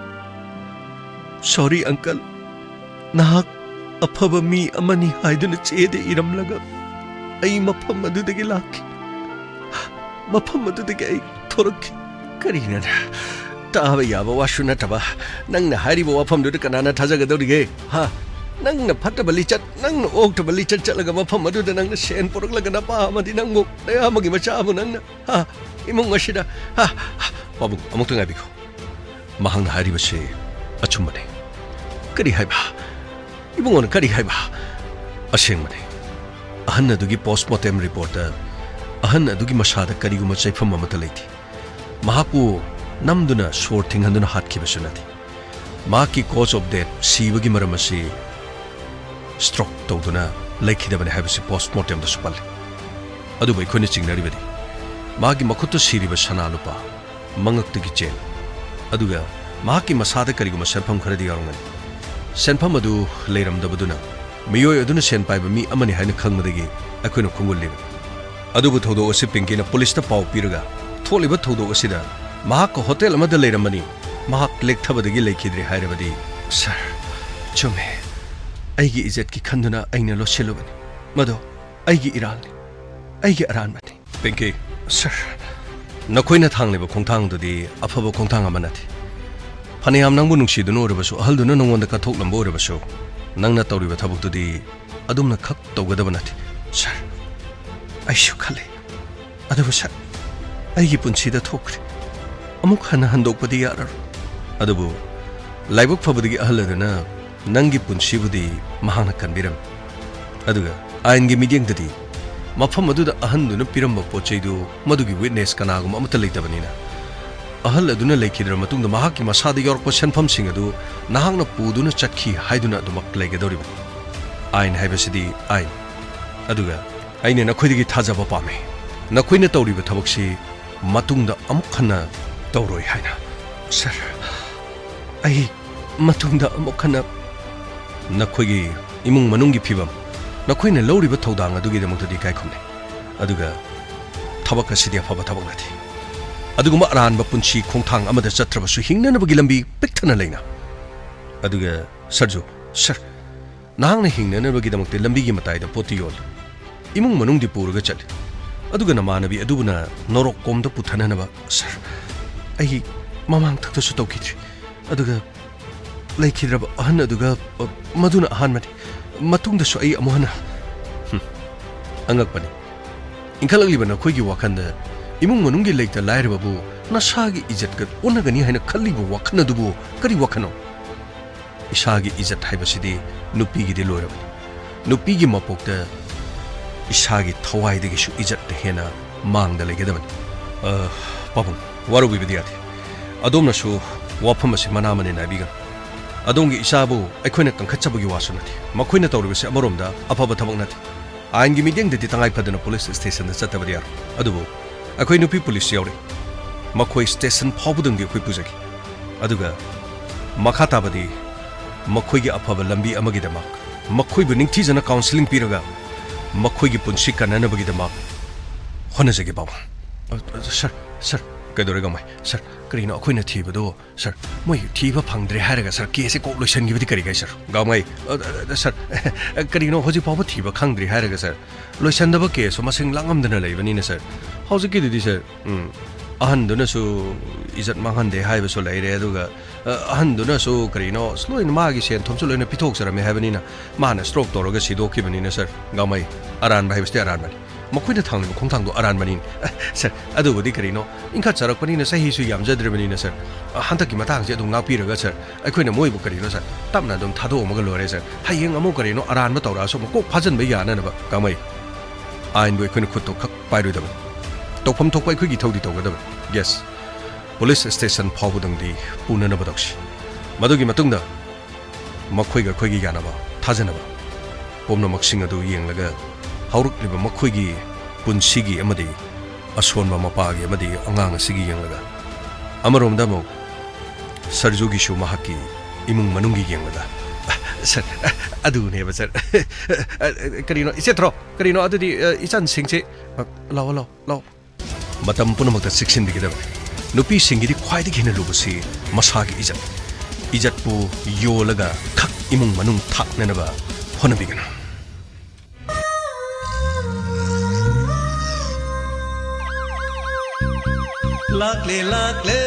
ꯁꯣꯔꯤ ꯑꯪꯀꯜ ꯅꯍꯥꯛ ꯑꯐꯕ ꯃꯤ ꯑꯃꯅꯤ ꯍꯥꯏꯗꯨꯅ ꯆꯦꯗ ꯏꯔꯝꯂꯒ ꯑꯩ ꯃꯐꯝ ꯑꯗꯨꯗꯒꯤ ꯂꯥꯛꯈꯤ ꯃꯐꯝ ꯑꯗꯨꯗꯒꯤ ꯑꯩ ꯊꯣꯔꯛꯈꯤ ꯀꯔꯤꯅꯣꯅꯦ ꯇꯥꯕ ꯌꯥꯕ ꯋꯥꯁꯨ ꯅꯠꯇꯕ ꯅꯪꯅ ꯍꯥꯏꯔꯤꯕ ꯋꯥꯐꯝꯗꯨꯗ ꯀꯅꯥꯅ ꯊꯥꯖꯒꯗꯧꯔꯤꯒꯦ ꯅꯪꯅ ꯐꯠꯇꯕ ꯂꯤꯆꯠ ꯅꯪꯅ ꯑꯣꯛꯇꯕ ꯂꯤꯆꯠ ꯆꯠꯂꯒ ꯃꯐꯝ ꯑꯗꯨꯗ ꯅꯪꯅ ꯁꯦꯟ ꯄꯨꯔꯛꯂꯒ ꯅꯄꯥ ꯑꯃꯗꯤ ꯅꯪꯕꯨ ꯅꯌꯥꯝꯕꯒꯤ ꯃꯆꯥꯕꯨ ꯅꯪꯅ ꯏꯃꯨꯡ ꯑꯁꯤꯗ ꯄꯥꯕꯨꯡ ꯑꯃꯨꯛꯇ ꯉꯥꯏꯕꯤꯈꯣ ꯃꯍꯥꯛꯅ ꯍꯥꯏꯔꯤꯕꯁꯤ ꯑꯆꯨꯝꯕꯅꯤ ꯀꯔꯤ ꯍꯥꯏꯕ 이봉원은 그리 해봐 ꯑꯁꯦꯡꯕꯅꯤ ꯑꯍꯟ ꯑꯗꯨꯒꯤ ꯄꯣꯁꯠꯃꯣꯔꯇꯦꯝ ꯔꯤꯄꯣꯔꯠꯇ ꯑꯍꯟ ꯑꯗꯨꯒꯤ ꯃꯁꯥꯗ ꯀꯔꯤꯒꯨꯝꯕ ꯆꯩꯐꯝ ꯑꯃꯠꯇ ꯂꯩꯇꯦ ꯃꯍꯥꯛꯄꯨ ꯅꯝꯗꯨꯅ ꯁꯣꯔ ꯊꯤꯡꯍꯟꯗꯨꯅ ꯍꯥꯠꯈꯤꯕꯁꯨ ꯅꯠꯇꯦ ꯃꯍꯥꯛꯀꯤ ꯀꯣꯖ ꯑꯣꯐ ꯗꯦꯠ ꯁꯤꯕꯒꯤ ꯃꯔꯝ ꯑꯁꯤ ꯁ꯭ꯇ꯭ꯔꯣꯛ ꯇꯧꯗꯨꯅ ꯂꯩꯈꯤꯗꯕꯅꯤ ꯍꯥꯏꯕꯁꯤ ꯄꯣꯁꯠꯃꯣꯔꯇꯦꯝꯗꯁꯨ ꯄꯜꯂꯤ ꯑꯗꯨꯕꯨ ꯑꯩꯈꯣꯏꯅ ꯆꯤꯡꯅꯔꯤꯕꯗꯤ ꯃꯥꯒꯤ ꯃꯈꯨꯠꯇ ꯁꯤꯔꯤꯕ ꯁꯅꯥ ꯂꯨꯄꯥ ꯃꯉꯛꯇꯒꯤ ꯆꯦꯟ ꯑꯗꯨꯒ ꯃꯍꯥꯛꯀꯤ ꯃꯁꯥꯗ ꯀꯔꯤꯒꯨꯝꯕ ꯁꯦꯟꯐꯝ ꯈꯔꯗꯤ ꯌꯥꯎꯔꯝꯒꯅꯤ ꯁꯦꯟꯐꯝ ꯑꯗꯨ ꯂꯩꯔꯝꯗꯕꯗꯨꯅ ꯃꯤꯑꯣꯏ ꯑꯗꯨꯅ ꯁꯦꯟ ꯄꯥꯏꯕ ꯃꯤ ꯑꯃꯅꯤ ꯍꯥꯏꯅ ꯈꯪꯕꯗꯒꯤ ꯑꯩꯈꯣꯏꯅ ꯈꯣꯡꯒꯨꯜꯂꯤꯕ ꯑꯗꯨꯕꯨ ꯊꯧꯗꯣꯛ ꯑꯁꯤ ꯄꯤꯡꯀꯤꯅ ꯄꯨꯂꯤꯁꯇ ꯄꯥꯎ ꯄꯤꯔꯒ ꯊꯣꯛꯂꯤꯕ ꯊꯧꯗꯣꯛ ꯑꯁꯤꯗ ꯃꯍꯥꯛꯀ ꯍꯣꯇꯦꯜ ꯑꯃꯗ ꯂꯩꯔꯝꯕꯅꯤ ꯃꯍꯥꯛ ꯂꯦꯛꯊꯕꯗꯒꯤ ꯂꯩꯈꯤꯗ꯭ꯔꯦ ꯍꯥꯏꯔꯕꯗꯤ ꯁꯔ ꯆꯨꯝꯃꯦ ꯑꯩꯒꯤ ꯏꯖꯠꯀꯤ ꯈꯟꯗꯨꯅ ꯑꯩꯅ ꯂꯣꯠꯁꯤꯜꯂꯨꯕꯅꯤ ꯃꯗꯣ ꯑꯩꯒꯤ ꯏꯔꯥꯜꯅꯤ ꯑꯩꯒꯤ ꯑꯔꯥꯟꯕꯅꯤ ꯄꯤꯡꯀꯤ ꯁꯔ ꯅꯈꯣꯏꯅ ꯊꯥꯡꯂꯤꯕ ꯈꯣꯡꯊꯥꯡꯗꯨꯗꯤ ꯑꯐꯕ ꯈꯣꯡꯊꯥꯡ ꯑꯃ ꯅꯠꯇꯦ ꯐꯅꯌꯥꯝ ꯅꯪꯕꯨ ꯅꯨꯡꯁꯤꯗꯨꯅ ꯑꯣꯏꯔꯕꯁꯨ ꯑꯍꯜꯗꯨꯅ ꯅꯉꯣꯟꯗ ꯀꯠꯊꯣꯛꯂꯝꯕ ꯑꯣꯏꯔꯕꯁꯨ ꯅꯪꯅ ꯇꯧꯔꯤꯕ ꯊꯕꯛꯇꯨꯗꯤ ꯑꯗꯨꯝꯅ ꯈꯛ ꯇꯧꯒꯗꯕ ꯅꯠꯇꯦ ꯁꯔ ꯑꯩꯁꯨ ꯈꯜꯂꯤ ꯑꯗꯨꯕꯨ ꯁꯔ ꯑꯩꯒꯤ ꯄꯨꯟꯁꯤꯗ ꯊꯣꯛꯈ꯭ꯔꯦ ꯑꯃꯨꯛ ꯍꯟꯅ ꯍꯟꯗꯣꯛꯄꯗꯤ ꯌꯥꯔꯔꯣꯏ ꯑꯗꯨꯕꯨ ꯂꯥꯏꯕꯛ ꯐꯕꯗꯒꯤ ꯑꯍꯜ ꯑꯗꯨꯅ ꯅꯪꯒꯤ ꯄꯨꯟꯁꯤꯕꯨꯗꯤ ꯃꯍꯥꯛꯅ ꯀꯟꯕꯤꯔꯝꯃꯤ ꯑꯗꯨꯒ ꯑꯥꯏꯟꯒꯤ ꯃꯤꯠꯌꯦꯡꯗꯗꯤ ꯃꯐꯝ ꯑꯗꯨꯗ ꯑꯍꯟꯗꯨꯅ ꯄꯤꯔꯝꯕ ꯄꯣꯠꯆꯩꯗꯨ ꯃꯗꯨꯒꯤ ꯋꯤꯠꯅꯦꯁ ꯀꯅꯥꯒꯨꯝꯕ ꯑꯃꯠꯇ ꯂꯩꯇꯕꯅꯤꯅ ꯑꯍꯜ ꯑꯗꯨꯅ ꯂꯩꯈꯤꯗ꯭ꯔ ꯃꯇꯨꯡꯗ ꯃꯍꯥꯛꯀꯤ ꯃꯁꯥꯗ ꯌꯥꯎꯔꯛꯄ ꯁꯦꯟꯐꯝꯁꯤꯡ ꯑꯗꯨ ꯅꯍꯥꯛꯅ ꯄꯨꯗꯨꯅ ꯆꯠꯈꯤ ꯍꯥꯏꯗꯨꯅ ꯑꯗꯨꯃꯛ ꯂꯩꯒꯗꯧꯔꯤꯕꯅꯤ ꯑꯥꯏꯟ ꯍꯥꯏꯕꯁꯤꯗꯤ ꯑꯥꯏꯟ ꯑꯗꯨꯒ ꯑꯩꯅ ꯅꯈꯣꯏꯗꯒꯤ ꯊꯥꯖꯕ ꯄꯥꯝꯃꯤ ꯅꯈꯣꯏꯅ ꯇꯧꯔꯤꯕ ꯊꯕꯛꯁꯤ ꯃꯇꯨꯡꯗ ꯑꯃꯨꯛ ꯍꯟꯅ ꯇꯧꯔꯣꯏ ꯍꯥꯏꯅ ꯁꯔ ꯑꯩ ꯃꯇꯨꯡꯗ ꯑꯃꯨꯛ ꯍꯟꯅ ꯅꯈꯣꯏꯒꯤ ꯏꯃꯨꯡ ꯃꯅꯨꯡꯒꯤ ꯐꯤꯕꯝ ꯅꯈꯣꯏꯅ ꯂꯧꯔꯤꯕ ꯊꯧꯗꯥꯡ ꯑꯗꯨꯒꯤꯗꯃꯛꯇꯗꯤ ꯏꯀꯥꯏ ꯈꯨꯝꯅꯩ ꯑꯗꯨꯒ ꯊꯕꯛ ꯑꯁꯤꯗꯤ ꯑꯐꯕ ꯊꯕꯛ ꯅꯠꯇꯦ ꯑꯗꯨꯒꯨꯝꯕ ꯑꯔꯥꯟꯕ ꯄꯨꯟꯁꯤ ꯈꯣꯡꯊꯥꯡ ꯑꯃꯗ ꯆꯠꯇ꯭ꯔꯕꯁꯨ ꯍꯤꯡꯅꯅꯕꯒꯤ ꯂꯝꯕꯤ ꯄꯤꯛꯊꯅ ꯂꯩꯅ ꯑꯗꯨꯒ ꯁꯔꯖꯨ ꯁꯔ ꯅꯍꯥꯛꯅ ꯍꯤꯡꯅꯅꯕꯒꯤꯗꯃꯛꯇ ꯂꯝꯕꯤꯒꯤ ꯃꯇꯥꯏꯗ ꯄꯣꯠꯇꯤ ꯌꯣꯜꯂꯤ ꯏꯃꯨꯡ ꯃꯅꯨꯡꯗꯤ ꯄꯨꯔꯒ ꯆꯠꯂꯤ ꯑꯗꯨꯒ ꯅꯃꯥꯟꯅꯕꯤ ꯑꯗꯨꯕꯨꯅ ꯅꯣꯔꯣꯛ ꯀꯣꯝꯗ ꯄꯨꯊꯅꯅꯕ ꯁꯔ ꯑꯩ ꯃꯃꯥꯡ ꯊꯛꯇꯁꯨ ꯇꯧꯈꯤꯗ꯭ꯔꯤ ꯑꯗꯨꯒ ꯂꯩꯈꯤꯗ꯭ꯔꯕ ꯑꯍꯟ ꯑꯗꯨꯒ ꯃꯗꯨꯅ ꯑꯍꯥꯟꯕꯅꯤ ꯃꯇꯨꯡꯗꯁꯨ ꯑꯩ ꯑꯃꯨꯛ ꯍꯟꯅ ꯑꯉꯛꯄꯅꯤ ꯏꯟꯈꯠꯂꯛꯂꯤꯕ ꯅꯈꯣꯏꯒꯤ ꯋꯥꯈꯜꯗ ꯏꯃꯨꯡ ꯃꯅꯨꯡꯒꯤ ꯂꯩꯇ ꯂꯥꯏꯔꯕꯕꯨ ꯅꯁꯥꯒꯤ ꯏꯖꯠꯀ ꯑꯣꯟꯅꯒꯅꯤ ꯍꯥꯏꯅ ꯈꯜꯂꯤꯕ ꯋꯥꯈꯜ ꯑꯗꯨꯕꯨ ꯀꯔꯤ ꯋꯥꯈꯜꯅꯣ ꯏꯁꯥꯒꯤ ꯏꯖꯠ ꯍꯥꯏꯕꯁꯤꯗꯤ ꯅꯨꯄꯤꯒꯤꯗꯤ ꯂꯣꯏꯔꯕꯅꯤ ꯅꯨꯄꯤꯒꯤ ꯃꯄꯣꯛꯇ ꯏꯁꯥꯒꯤ ꯊꯋꯥꯏꯗꯒꯤꯁꯨ ꯏꯖꯠꯅ ꯍꯦꯟꯅ ꯃꯥꯡꯗ ꯂꯩꯒꯗꯕꯅꯤ ꯄꯥꯕꯨꯡ ꯋꯥꯔꯧꯕꯤꯕꯗꯤ ꯌꯥꯗꯦ ꯑꯗꯣꯝꯅꯁꯨ ꯋꯥꯐꯝ ꯑꯁꯤ ꯃꯅꯥ ꯃꯅꯤꯟ ꯅꯥꯏꯕꯤꯒꯅꯨ ꯑꯗꯣꯝꯒꯤ ꯏꯆꯥꯕꯨ ꯑꯩꯈꯣꯏꯅ ꯀꯟꯈꯠꯆꯕꯒꯤ ꯋꯥꯁꯨ ꯅꯠꯇꯦ ꯃꯈꯣꯏꯅ ꯇꯧꯔꯤꯕꯁꯤ ꯑꯃꯔꯣꯝꯗ ꯑꯐꯕ ꯊꯕꯛ ꯅꯠꯇꯦ ꯑꯥꯏꯟꯒꯤ ꯃꯤꯠꯌꯦꯡꯗꯗꯤ ꯇꯉꯥꯏ ꯐꯗꯅ ꯄꯨꯂꯤꯁ ꯁ꯭ꯇꯦꯁꯟꯗ ꯆꯠꯇꯕꯗꯤ ꯌꯥꯔꯣꯏ ꯑꯗꯨꯕꯨ ꯑꯩꯈꯣꯏ ꯅꯨꯄꯤ ꯄꯨꯂꯤꯁ ꯌꯥꯎꯔꯤ ꯃꯈꯣꯏ ꯁ꯭ꯇꯦꯁꯟ ꯐꯥꯎꯕꯗꯪꯗꯤ ꯑꯩꯈꯣꯏ ꯄꯨꯖꯒꯦ ꯑꯗꯨꯒ ꯃꯈꯥ ꯇꯥꯕꯗꯤ ꯃꯈꯣꯏꯒꯤ ꯑꯐꯕ ꯂꯝꯕꯤ ꯑꯃꯒꯤꯗꯃꯛ ꯃꯈꯣꯏꯕꯨ ꯅꯤꯡꯊꯤꯖꯅ ꯀꯥꯎꯟꯁꯤꯂꯤꯡ ꯄꯤꯔꯒ ꯃꯈꯣꯏꯒꯤ ꯄꯨꯟꯁꯤ ꯀꯟꯅꯅꯕꯒꯤꯗꯃꯛ ꯍꯣꯠꯅꯖꯒꯦ ꯄꯥꯕꯨꯡ ꯁꯔ ꯀꯩꯗꯧꯔꯦ ꯁꯔ ꯀꯔꯤꯅꯣ ꯑꯩꯈꯣꯏꯅ ꯊꯤꯕꯗꯣ ꯁꯔ ꯃꯣꯏ ꯊꯤꯕ ꯐꯪꯗ꯭ꯔꯦ ꯍꯥꯏꯔꯒ ꯁꯔ ꯀꯦꯁꯁꯦ ꯀꯣꯛ ꯂꯣꯏꯁꯤꯟꯈꯤꯕꯗꯤ ꯀꯔꯤꯒꯥꯏ ꯁꯔ ꯒꯥꯎꯉꯩ ꯁꯔ ꯀꯔꯤꯅꯣ ꯍꯧꯖꯤꯛ ꯐꯥꯎꯕ ꯊꯤꯕ ꯈꯪꯗ꯭ꯔꯤ ꯍꯥꯏꯔꯒ ꯁꯔ ꯂꯣꯏꯁꯟꯗꯕ ꯀꯦꯁꯁꯨ ꯃꯁꯤꯡ ꯂꯥꯡꯉꯝꯗꯅ ꯂꯩꯕꯅꯤꯅ ꯁꯔ ꯍꯧꯖꯤꯛꯀꯤꯗꯨꯗꯤ ꯁꯔ ꯑꯍꯟꯗꯨꯅꯁꯨ ꯏꯖꯠ ꯃꯥꯡꯍꯟꯗꯦ ꯍꯥꯏꯕꯁꯨ ꯂꯩꯔꯦ ꯑꯗꯨꯒ ꯑꯍꯟꯗꯨꯅꯁꯨ ꯀꯔꯤꯅꯣ ꯂꯣꯏꯅ ꯃꯥꯒꯤ ꯁꯦꯟ ꯊꯨꯝꯁꯨ ꯂꯣꯏꯅ ꯄꯤꯊꯣꯛꯆꯔꯝꯃꯦ ꯍꯥꯏꯕꯅꯤꯅ ꯃꯥꯅ ꯁ꯭ꯇ꯭ꯔꯣꯛ ꯇꯧꯔꯒ ꯁꯤꯗꯣꯛꯈꯤꯕꯅꯤꯅ ꯁꯔ ꯒꯥꯎꯃꯩ ꯑꯔꯥꯟꯕ ꯍꯥꯏꯕꯁꯤꯗꯤ ꯑꯔꯥꯟꯕꯅꯤ ꯃꯈꯣꯏꯅ ꯊꯥꯡꯂꯤꯕ ꯈꯣꯡꯊꯥꯡꯗꯣ ꯑꯔꯥꯟꯕꯅꯤ ꯁꯔ ꯑꯗꯨꯕꯨꯗꯤ ꯀꯔꯤꯅꯣ ꯏꯟꯈꯠꯆꯔꯛꯄꯅꯤꯅ ꯆꯍꯤꯁꯨ ꯌꯥꯝꯖꯗ꯭ꯔꯕꯅꯤꯅ ꯁꯔ ꯍꯟꯗꯛꯀꯤ ꯃꯇꯥꯡꯁꯦ ꯑꯗꯨꯝ ꯉꯥꯛꯄꯤꯔꯒ ꯁꯔ ꯑꯩꯈꯣꯏꯅ ꯃꯣꯏꯕꯨ ꯀꯔꯤꯅꯣ ꯁꯔ ꯇꯞꯅ ꯑꯗꯨꯝ ꯊꯥꯗꯣꯛꯑꯝꯃꯒ ꯂꯣꯏꯔꯦ ꯁꯔ ꯍꯌꯦꯡ ꯑꯃꯨꯛ ꯀꯔꯤꯅꯣ ꯑꯔꯥꯟꯕ ꯇꯧꯔꯛꯑꯁꯨ ꯃꯀꯣꯛ ꯐꯥꯖꯤꯟꯕ ꯌꯥꯅꯅꯕ ꯀꯥꯃꯩ ꯑꯥꯏꯟꯕꯨ ꯑꯩꯈꯣꯏꯅ ꯈꯨꯠꯇꯣ ꯈꯛ ꯄꯥꯏꯔꯣꯏꯗꯕꯅꯤ ꯇꯧꯐꯝ ꯊꯣꯛꯄ ꯑꯩꯈꯣꯏꯒꯤ ꯊꯧꯗꯤ ꯇꯧꯒꯗꯕꯅꯤ ꯌꯦꯁ ꯄꯨꯂꯤꯁ ꯁ꯭ꯇꯦꯁꯟ ꯐꯥꯎꯕꯗꯪꯗꯤ ꯄꯨꯅꯅꯕ ꯇꯧꯁꯤ ꯃꯗꯨꯒꯤ ꯃꯇꯨꯡꯗ ꯃꯈꯣꯏꯒ ꯑꯩꯈꯣꯏꯒꯤ ꯌꯥꯅꯕ ꯊꯥꯖꯅꯕ ꯄꯨꯝꯅꯃꯛꯁꯤꯡ ꯑꯗꯨ ꯌꯦꯡꯂꯒ ꯍꯧꯔꯛꯂꯤꯕ ꯃꯈꯣꯏꯒꯤ ꯄꯨꯟꯁꯤꯒꯤ ꯑꯃꯗꯤ ꯑꯁꯣꯟꯕ ꯃꯄꯥꯒꯤ ꯑꯃꯗꯤ ꯑꯉꯥꯡ ꯑꯁꯤꯒꯤ ꯌꯦꯡꯂꯒ ꯑꯃꯔꯣꯝꯗ ꯑꯃꯨꯛ ꯁꯔꯖꯨꯒꯤꯁꯨ ꯃꯍꯥꯛꯀꯤ ꯏꯃꯨꯡ ꯃꯅꯨꯡꯒꯤ ꯌꯦꯡꯂꯒ ꯁꯔ ꯑꯗꯨꯅꯦꯕ ꯁꯔ ꯀꯔꯤꯅꯣ ꯏꯆꯦꯊ꯭ꯔꯣ ꯀꯔꯤꯅꯣ ꯑꯗꯨꯗꯤ ꯏꯆꯟꯁꯤꯡꯁꯦ ꯂꯥꯛꯑꯣ ꯂꯥꯛꯑꯣ ꯂꯥꯛꯑꯣ ꯃꯇꯝ ꯄꯨꯝꯅꯃꯛꯇ ꯆꯦꯛꯁꯤꯟꯕꯤꯒꯗꯕꯅꯤ ꯅꯨꯄꯤꯁꯤꯡꯒꯤꯗꯤ ꯈ꯭ꯋꯥꯏꯗꯒꯤ ꯍꯦꯟꯅ ꯂꯨꯕꯁꯤ ꯃꯁꯥꯒꯤ ꯏꯖꯠꯄꯨ ꯌꯣꯜꯂꯒ ꯈꯛ ꯏꯃꯨꯡ ꯃꯅꯨꯡ ꯊꯥꯛꯅꯅꯕ ꯍꯣꯠꯅꯕꯤꯒꯅꯨ lakle lakle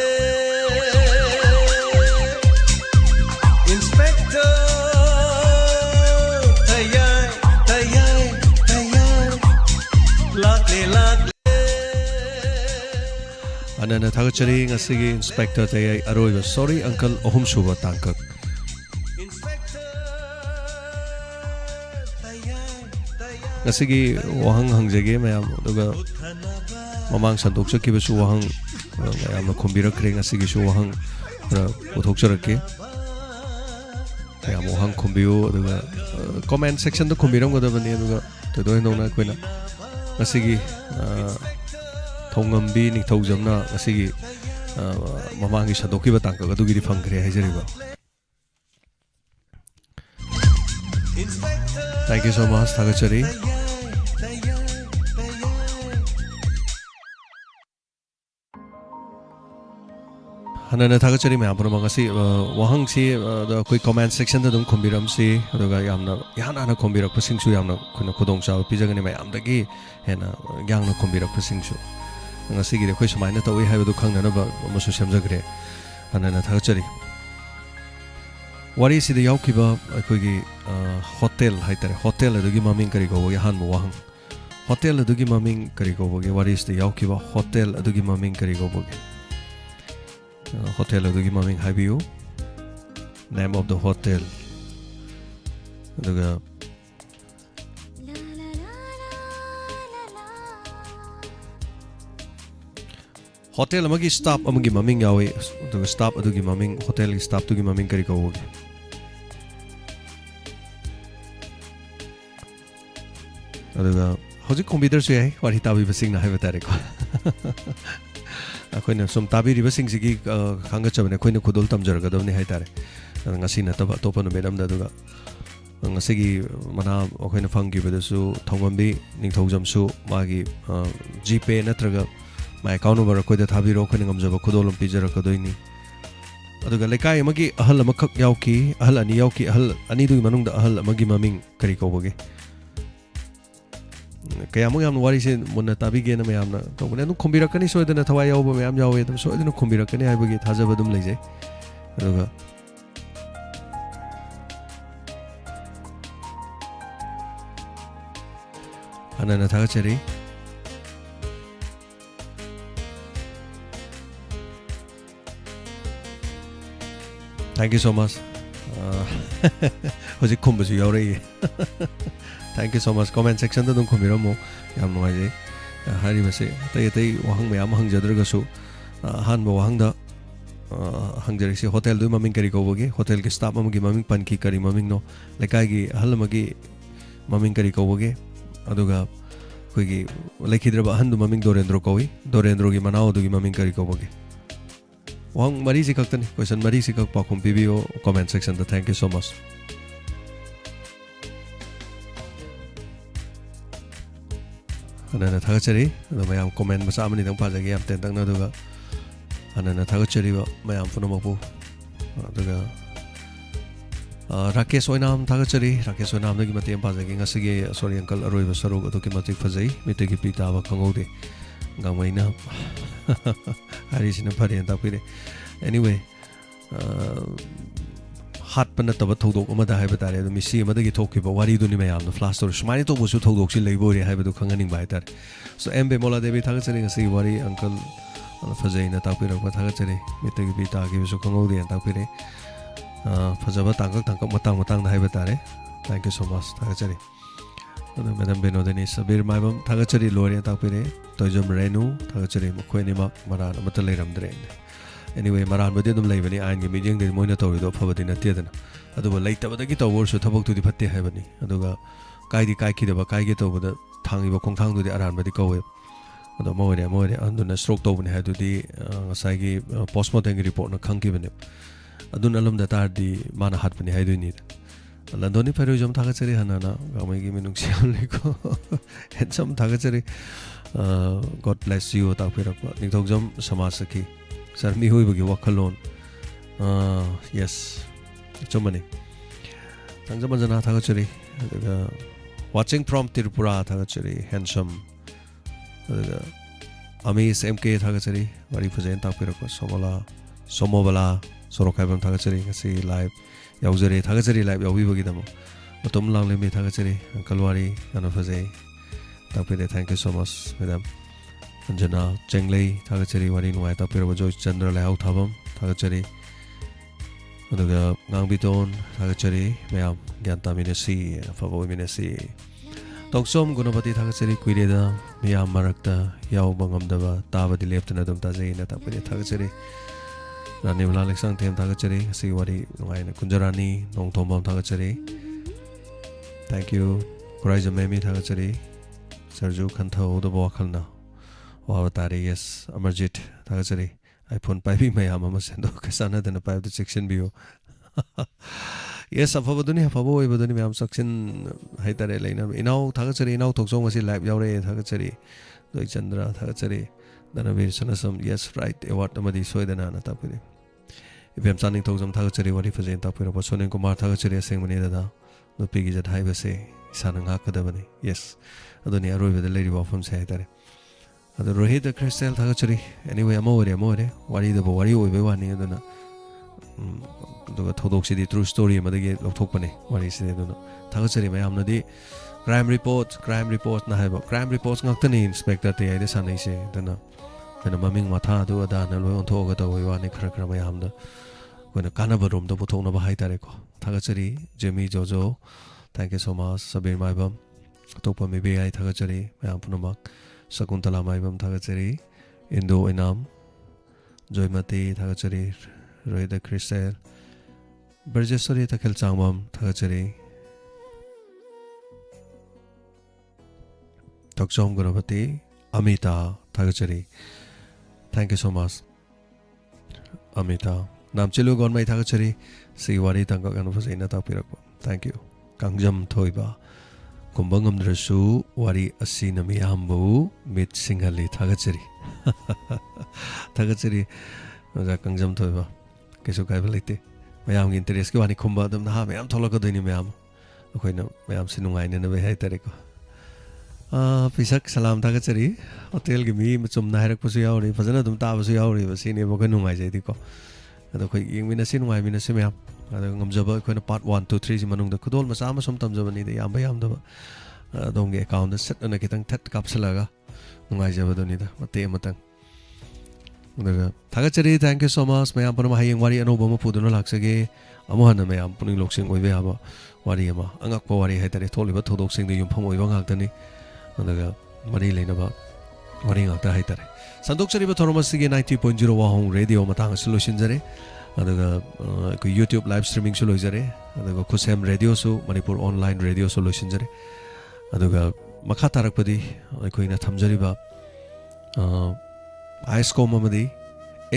inspector tayai tayai tayai lakle lakle Anana thagachari ngasigi inspector tayai aroiba sorry uncle ohum suba tangkak ngasigi wahang hangjage mayam aduga mamang sandok chakibasu wahang mayamna khombirakre ngasigi su wahang uthokcharake mayam wahang khombiu aduga comment section da khombiram gadabani aduga todoi nona koina ngasigi thongambi ningthaujamna ngasigi mamangi sandokiba tangkak adugidi phangkre haijariba Thank you so much thagachari Hanana thagachari me apura mangasi wahang si the koi comment section da dum khombiram si aduga yamna yana khombirak pasingsu yamna khuna khodong chaw pijagani me amdagi hena gyangna khombirak pasingsu ngasi gi koi sumaina tawi haibadu khangnana ba masu semjagre hanana thagachari wari si da yaukiba akoigi hotel haitare hotel adugi maming kari go han mo wahang hotel adugi maming kari go boge wari si da yaukiba hotel adugi maming kari go boge hotel adugi maming habiu name of the hotel aduga hotel amagi staff amagi maming yawe aduga staff adugi maming hotel gi staff adugi maming kari go boge aduga hojik computer su yai wari tabi basing na haiba tare ko akoina som tabi ri basing sigi khanga chabane koina khudol tamjar gadawni hai tare ngasi na taba topa no medam da aduga ngasigi mana akoina phangi bedasu thongambi ningthaujam su magi gpay natraga my account number ko da thabi ro khoina ngamjaba khudolom pijara kadoini aduga lekai amagi ahal amakak yauki ahal ani yauki ahal ani du manung da ahal amagi maming kari ko boge kaya mo yam wari se monna tabi ge na me yamna to ne nu khombirakani soidana thawai yawba me yam yawe dum soidana khombirakani haibagi thajaba dum leijai aduga anana thagachari Thank you so much hojik khombasu yaurei Thank you so much comment section da dum khomiramo yam nuai hari base tai wahang mayam hangjadraga su han bo wahang da hangjari si hotel du maming kari ko boge hotel ke staff mamgi maming panki kari maming no lekai gi hal magi maming kari ko boge aduga koi gi lekhidraba han du maming dorendro gi manao du gi maming kari ko boge wang mari si kaktani question mari si kak pa khom pibio comment section da thank you so much anana thagachari mayam comment masa amani dang pajagi am ten dang na duga anana thagachari ba mayam punomapu aduga rakesh oinam thagachari rakesh oinam nagi matem pajagi ngasigi sorry uncle aroi ba sarog aduki matik phajai mitegi pita ba khangode ngamaina hari sina phari anta pire anyway ꯍꯥꯠꯄ ꯅꯠꯇꯕ ꯊꯧꯗꯣꯛ ꯑꯃꯗ ꯍꯥꯏꯕ ꯇꯥꯔꯦ ꯑꯗꯣ ꯃꯤꯁꯤ ꯑꯃꯗꯒꯤ ꯊꯣꯛꯈꯤꯕ ꯋꯥꯔꯤꯗꯨꯅꯤ ꯃꯌꯥꯝꯅ ꯐ꯭ꯂꯥꯁ ꯇꯧꯔꯤ ꯁꯨꯃꯥꯏꯅ ꯇꯧꯕꯁꯨ ꯊꯧꯗꯣꯛꯁꯤ ꯂꯩꯕꯣꯏꯔꯦ ꯍꯥꯏꯕꯗꯨ ꯈꯪꯍꯟꯅꯤꯡꯕ ꯍꯥꯏꯇꯥꯔꯦ ꯁꯣ ꯑꯦꯝ ꯕꯦꯃꯣꯂꯥ ꯗꯦꯕꯤ ꯊꯥꯒꯠꯆꯔꯤ ꯉꯁꯤꯒꯤ ꯋꯥꯔꯤ ꯑꯪꯀꯜ ꯐꯖꯩꯅ ꯇꯥꯛꯄꯤꯔꯛꯄ ꯊꯥꯒꯠꯆꯔꯤ ꯃꯤꯠꯇꯒꯤ ꯄꯤ ꯇꯥꯈꯤꯕꯁꯨ ꯈꯪꯍꯧꯗꯦꯅ ꯇꯥꯛꯄꯤꯔꯦ ꯐꯖꯕ ꯇꯥꯡꯀꯛ ꯃꯇꯥꯡꯗ ꯍꯥꯏꯕ ꯇꯥꯔꯦ ꯊꯦꯡꯛ ꯌꯨ ꯁꯣ ꯃꯆ ꯊꯥꯒꯠꯆꯔꯤ ꯑꯗꯨ ꯃꯦꯗꯝ ꯕꯦꯅꯣꯗꯤꯅꯤ ꯁꯕꯤꯔ ꯃꯥꯏꯕꯝ ꯊꯥꯒꯠꯆꯔꯤ ꯂꯣꯏꯔꯦ ꯇꯥꯛꯄꯤꯔꯦ ꯇꯣꯏꯖꯝ ꯔꯦꯅꯨ ꯊꯥꯒꯠꯆꯔꯤ ꯃꯈꯣꯏ ꯑꯅꯤꯃꯛ ꯃꯔꯥꯟ ꯑꯃꯠꯇ ꯂꯩꯔꯝꯗ꯭ꯔꯦ ꯑꯦꯅꯤꯋꯦ ꯃꯔꯥꯟꯕꯨꯗꯤ ꯑꯗꯨꯝ ꯂꯩꯕꯅꯤ ꯑꯥꯏꯟꯒꯤ ꯃꯤꯠꯌꯦꯡꯗꯗꯤ ꯃꯣꯏꯅ ꯇꯧꯔꯤꯗꯣ ꯑꯐꯕꯗꯤ ꯅꯠꯇꯦꯗꯅ ꯑꯗꯨꯕꯨ ꯂꯩꯇꯕꯗꯒꯤ ꯇꯧꯕ ꯑꯣꯏꯔꯁꯨ ꯊꯕꯛꯇꯨꯗꯤ ꯐꯠꯇꯦ ꯍꯥꯏꯕꯅꯤ ꯑꯗꯨꯒ ꯀꯥꯏꯗꯤ ꯀꯥꯏꯈꯤꯗꯕ ꯀꯥꯏꯒꯦ ꯇꯧꯕꯗ ꯊꯥꯡꯉꯤꯕ ꯈꯣꯡꯊꯥꯡꯗꯨꯗꯤ ꯑꯔꯥꯟꯕꯗꯤ ꯀꯧꯋꯦ ꯑꯗꯣ ꯑꯃ ꯑꯣꯏꯔꯦ ꯑꯗꯨꯅ ꯁ꯭ꯇ꯭ꯔꯣꯛ ꯇꯧꯕꯅꯤ ꯍꯥꯏꯗꯨꯗꯤ ꯉꯁꯥꯏꯒꯤ ꯄꯣꯁꯃꯣꯔꯇꯦꯝꯒꯤ ꯔꯤꯄꯣꯔꯠꯅ ꯈꯪꯈꯤꯕꯅꯦ ꯑꯗꯨꯅ ꯑꯜꯂꯝꯗ ꯇꯥꯔꯗꯤ ꯃꯥꯅ ꯍꯥꯠꯄꯅꯤ ꯍꯥꯏꯗꯣꯏꯅꯤꯗ ꯂꯟꯗꯣꯅꯤ ꯐꯦꯔꯣꯏꯖꯝ ꯊꯥꯒꯠꯆꯔꯤ ꯍꯥꯟꯅꯅ ꯒꯥꯃꯩꯒꯤ ꯃꯤꯅꯨꯡꯁꯤ ꯌꯥꯝ ꯂꯩꯀꯣ ꯍꯦꯟꯁꯝ ꯊꯥꯒꯠꯆꯔꯤ ꯒꯣꯗ ꯕ꯭ꯂꯦꯁ ꯌꯨ ꯇꯥꯛꯄꯤꯔꯛꯄ ꯅꯤꯡꯊꯧꯖꯝ ꯁꯃꯥꯖ ꯁꯈꯤ ꯁꯥꯔ ꯃꯤꯑꯣꯏꯕꯒꯤ ꯋꯥꯈꯜꯂꯣꯟ ꯌꯦꯁ ꯑꯆꯨꯝꯕꯅꯤ ꯇꯥꯡꯖꯝ ꯑꯟꯖꯅꯥ ꯊꯥꯒꯠꯆꯔꯤ ꯑꯗꯨꯒ ꯋꯥꯆꯤꯡ ꯐ꯭ꯔꯣꯝ ꯇ꯭ꯔꯤꯄꯨꯔꯥ ꯊꯥꯒꯠꯆꯔꯤ ꯍꯦꯟꯁꯝ ꯑꯗꯨꯒ ꯑꯃꯤꯁ ꯑꯦꯝ ꯀꯦ ꯊꯥꯒꯠꯆꯔꯤ ꯋꯥꯔꯤ ꯐꯖꯅ ꯇꯥꯛꯄꯤꯔꯛꯄ ꯁꯣꯃꯣꯕꯂꯥ ꯁꯣꯔꯣꯛꯈꯥꯏꯕꯝ ꯊꯥꯒꯠꯆꯔꯤ ꯉꯁꯤ ꯂꯥꯏꯚ ꯌꯥꯎꯖꯔꯤ ꯊꯥꯒꯠꯆꯔꯤ ꯂꯥꯏꯚ ꯌꯥꯎꯕꯤꯕꯒꯤꯗꯃꯛ ꯃꯇꯣꯝ ꯂꯥꯡꯂꯦꯝꯕꯤ ꯊꯥꯒꯠꯆꯔꯤ ꯑꯪꯀꯜ ꯋꯥꯔꯤ ꯌꯥꯝꯅ ꯐꯖꯩ ꯇꯥꯛꯄꯤꯔꯦ ꯊꯦꯡꯛ ꯌꯨ ꯁꯣ ꯃꯆ ꯃꯦꯗꯥꯝ ꯑꯟꯖꯅꯥ ꯆꯦꯡꯂꯩ ꯊꯥꯒꯠꯆꯔꯤ ꯋꯥꯔꯤ ꯅꯨꯡꯉꯥꯏ ꯇꯥꯛꯄꯤꯔꯕ ꯖꯣꯏ ꯆꯟꯗ꯭ꯔ ꯂꯩꯍꯥꯎ ꯊꯥꯕꯝ ꯊꯥꯒꯠꯆꯔꯤ ꯑꯗꯨꯒ ꯉꯥꯡꯕꯤꯇꯣꯟ ꯊꯥꯒꯠꯆꯔꯤ ꯃꯌꯥꯝ ꯒ꯭ꯌꯥꯟ ꯇꯥꯃꯤꯟꯅꯁꯤ ꯑꯐꯕ ꯑꯣꯏꯃꯤꯟꯅꯁꯤ ꯇꯣꯛꯆꯣꯝ ꯒꯨණꯄꯇꯤ ꯊꯥꯒꯠꯆꯔꯤ ꯀꯨꯏꯔꯦꯗ ꯃꯤꯌꯥꯝ ꯃꯔꯛꯇ ꯌꯥꯎꯕ ꯉꯝꯗꯕ ꯇꯥꯕꯗꯤ ꯂꯦꯞꯇꯅ ꯑꯗꯨꯝ ꯇꯥꯖꯩꯅ ꯇꯥꯛꯄꯤꯔꯦ ꯊꯥꯒꯠꯆꯔꯤ ꯔꯥꯅꯤꯃꯂꯥ ꯂꯩꯁꯥꯡꯊꯦꯝ ꯊꯥꯒꯠꯆꯔꯤ ꯉꯁꯤꯒꯤ ꯋꯥꯔꯤ ꯅꯨꯡꯉꯥꯏꯅ ꯀꯨꯟꯖꯔꯥꯅꯤ ꯅꯣꯡꯊꯣꯝꯕꯝ ꯊꯥꯒꯠꯆꯔꯤ ꯊꯦꯡꯛ ꯌꯨ ꯈꯨꯔꯥꯏꯖꯝ ꯃꯦꯃꯤ ꯊꯥꯒꯠꯆꯔꯤ ꯁꯔꯖꯨ ꯈꯟꯊꯍꯧꯗꯕ ꯋꯥꯈꯜꯅ ꯋꯥꯕ ꯇꯥꯔꯦ ꯌꯦꯁ ꯑꯃꯔꯖꯤꯠ ꯊꯥꯒꯠꯆꯔꯤ आईफोन पाइबी मैम चाहदन पाइब चेक्सनबीओ येस अफबदुनी अफब ओइबदुनी मैम सक्सिन हाइतारे लेना इनाउ थागचरी इनाउ थोकसों मसी लाइव यावरे थागचरी दोइ चंद्र थागचरी दनवीर सनसम यस राइट अवार्ड अमदी सोइदना ना तापिरे इफेम चानिंग थोकसम थागचरी वरी फजेन तापिरे बसोनेन कुमार थागचरी असेंगमनी दादा नुपीगी जत हाइबसे इसाना ngakadabani yes aduni aroibada leiri wafam se haitare ado rohit crystal thagachari anyway amore wari da wari oibe wani aduna thodoksi di true story amadagi lokthokpane wari se aduna thagachari mayamna di crime report na haiba crime reports ngaktani inspector te aide sanai se aduna kana maming matha adu ada na loi onthoga da oi wani khara mayamda koina kanaba rom da puthokna ba haitare ko thagachari jemi jojo thank you so much sabir maibam topa mi be ai thagachari mayam punamak Sakuntala Maibam Thagachari, Indo Inam, Joymati Thagachari, Rohida Kristel, Berjesori Takil Changmam Thagachari, Tokchom Gunapati, Amita Thagachari. Thank you so much, Amita. Namchilu Gonmai Thagachari, Siwari Tangak Anufasina Tapirakwa. Thank you. Kangjam Thoiba. कुंभंगम द्रसु वारी असी नमियाम्बु मित सिंहली थागचरी थागचरी मजा कंजम थोइबा केसु काइबा लेते मयाम गी interest के वानी खुंबा दम ना मयाम थोलक दोइनी मयाम अखोइना मयाम सि नुंगाइने न बे हाइ तारेको पिसक सलाम थागचरी होटल गी मी मचुम ना हाइरक पसु यावरी फजना दम ताबसु यावरी बसिने बखै नुंगाइ जाइदिको अदो खै यिंगमिनसि नुंगाइमिनसि मयाम ngam akhona part 1 2 3 ji manung da khudol ma sama som tamjabani da yam da dong ge account da set na kitang that kapsalaga nungai jabadoni da mate matang daga thagachari thank you so much mayam panama hayeng wari anoba ma puduna laksage amohana mayam puning loksing oibe haba wari ama angakpa wari haitare tholiba thodok sing da yumpham oiba ngaktani daga mari leina ba wari ngakta haitare sandokchari ba thoromasi ge 90.0 wa hong radio matang solution jare अदगा को YouTube live streaming सो लोइजरे अदगा खुसेम radio so Manipur online radio solution जरे अदगा मखा तारकपदी अखोइना थमजरिबा आइसकोम अमदी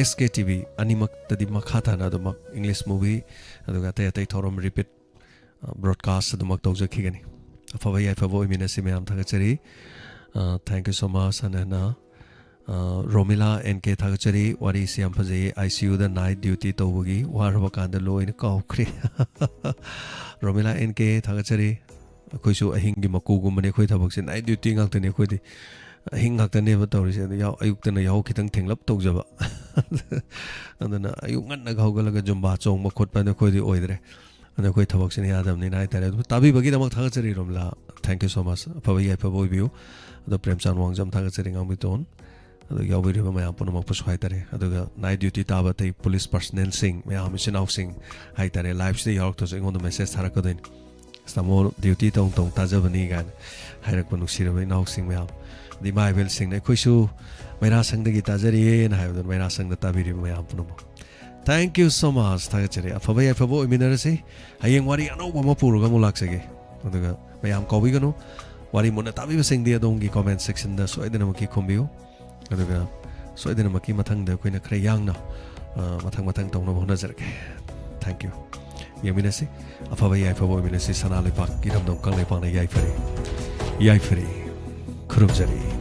SKTV अनिमक तदि मखा थाना दमक English movie अदगा तय तय theorem repeat broadcast दमक तौजखिगनी अफबय अफबोय मिनसि मयाम थागचरी थैंक यू सो मच अनना रोमिला एनके थागचरी वारी सियाम फजे ICU दा नाइट ड्यूटी तौबगी वारबा कांदा लोइन काउख्रे रोमिला एनके थागचरी अखोइसु अहिंगी मकु गुमने खोइ थबक से नाइट ड्यूटी ngakतने खोइदि ꯑꯍꯤꯡ ꯉꯥꯛꯇꯅꯦꯕ ꯇꯧꯔꯤꯁꯦ ꯑꯗꯣ ꯑꯌꯨꯛꯇꯅ ꯌꯥꯍꯧ ꯈꯤꯇꯪ ꯊꯦꯡꯂꯞ ꯇꯧꯖꯕ ꯑꯗꯨꯅ ꯑꯌꯨꯛ ꯉꯟꯅ ꯍꯧꯒꯠꯂꯒ ꯖꯨꯝꯕꯥ ꯆꯣꯡꯕ ꯈꯣꯠꯄ ꯑꯩꯈꯣꯏꯗꯤ ꯑꯣꯏꯗ꯭ꯔꯦ ꯑꯗꯣ ꯑꯩꯈꯣꯏ ꯊꯕꯛꯁꯤꯅ ꯌꯥꯗꯕꯅꯤꯅ ꯍꯥꯏꯇꯥꯔꯦ ꯑꯗꯨ ꯇꯥꯕꯤꯕꯒꯤꯗꯃꯛ ꯊꯥꯒꯠꯆꯔꯤ ꯔꯣꯝꯂꯥ ꯊꯦꯡꯛ ꯌꯨ ꯁꯣ ꯃꯆ ꯑꯐꯕ ꯌꯥꯏꯐꯕ ꯑꯣꯏꯕꯤꯌꯨ ꯑꯗꯣ ꯄ꯭ꯔꯦꯝꯆꯥꯟ ꯋꯥꯡꯖꯝ ꯊꯥꯒꯠꯆꯔꯤ ꯉꯥꯡꯕꯤꯇꯣꯟ ꯑꯗꯨ ꯌꯥꯎꯕꯤꯔꯤꯕ ꯃꯌꯥꯝ ꯄꯨꯝꯅꯃꯛꯄꯨꯁꯨ ꯍꯥꯏꯇꯥꯔꯦ ꯑꯗꯨꯒ ꯅꯥꯏꯠ ꯗ꯭ꯌꯨꯇꯤ ꯇꯥꯕ ꯑꯇꯩ ꯄꯨꯂꯤꯁ ꯄꯔꯁꯅꯦꯜꯁꯤꯡ ꯃꯌꯥꯝ ꯏꯆꯤꯟ ꯏꯅꯥꯎꯁꯤꯡ ꯍꯥꯏꯇꯥꯔꯦ ꯂꯥꯏꯐꯁꯤꯗ ꯌꯥꯎꯔꯛꯇ꯭ꯔꯁꯨ ꯑꯩꯉꯣꯟꯗ ꯃꯦꯁꯦꯖ ꯊꯥꯔꯛꯀꯗꯣꯏꯅꯤ ꯇꯥꯃꯣ ꯗ꯭ꯌꯨꯇꯤ ꯇꯧ ꯇꯥꯖꯕꯅꯤ ꯀꯥꯏꯅ ꯍꯥꯏꯔꯛꯄ ꯅꯨꯡꯁꯤꯔꯕ ꯏꯅꯥꯎꯁꯤꯡ ꯃꯌꯥꯝ ꯑꯗꯩ ꯏꯃꯥ ꯏꯕꯦꯜꯁꯤꯡꯅ ꯑꯩꯈꯣꯏꯁꯨ ꯃꯩꯔꯥꯁꯪꯗꯒꯤ ꯇꯥꯖꯔꯤꯌꯦꯅ ꯍꯥꯏꯕꯗꯨꯅ ꯃꯩꯔꯥꯁꯪꯗ ꯇꯥꯕꯤꯔꯤꯕ ꯃꯌꯥꯝ ꯄꯨꯝꯅꯃꯛ ꯊꯦꯡꯛ ꯌꯨ ꯁꯣ ꯃꯆ ꯊꯥꯒꯠꯆꯔꯤ ꯑꯐꯕ ꯌꯥꯏꯐꯕ ꯑꯣꯏꯃꯤꯟꯅꯔꯁꯤ ꯍꯌꯦꯡ ꯋꯥꯔꯤ ꯑꯅꯧꯕ ꯑꯃ ꯄꯨꯔꯒ ꯑꯃꯨꯛ ꯂꯥꯛꯆꯒꯦ ꯑꯗꯨꯒ ꯃꯌꯥꯝ ꯀꯥꯎꯕꯤꯒꯅꯨ ꯋꯥꯔꯤ ꯃꯨꯟꯅ ꯇꯥꯕꯤꯕꯁꯤꯡꯗꯤ ꯑꯗꯣꯝꯒꯤ ꯀꯣꯃꯦꯟ ꯁꯦꯛꯁꯟꯗ ꯁꯣꯏꯗꯅꯃꯛꯀꯤ ꯈꯨꯝꯕꯤꯌꯨ ꯑꯗꯨꯒ ꯁꯣꯏꯗꯅꯃꯛꯀꯤ ꯃꯊꯪꯗ ꯑꯩꯈꯣꯏꯅ ꯈꯔ ꯌꯥꯡꯅ ꯃꯊꯪ ꯇꯧꯅꯕ ꯍꯣꯠꯅꯖꯔꯒꯦ ꯊꯦꯡꯛ ꯌꯨ ꯌꯦꯡꯃꯤꯟꯅꯁꯤ ꯑꯐꯕ ꯌꯥꯏꯐꯕ ꯑꯣꯏꯃꯤꯟꯅꯁꯤ ꯁꯅꯥ ꯂꯩꯄꯥꯛ ꯏꯔꯝꯗꯝ ꯀꯪꯂꯩꯄꯥꯛꯅ ꯌꯥꯏꯐꯔꯤ ꯈꯨꯔꯨꯝꯖꯔꯤ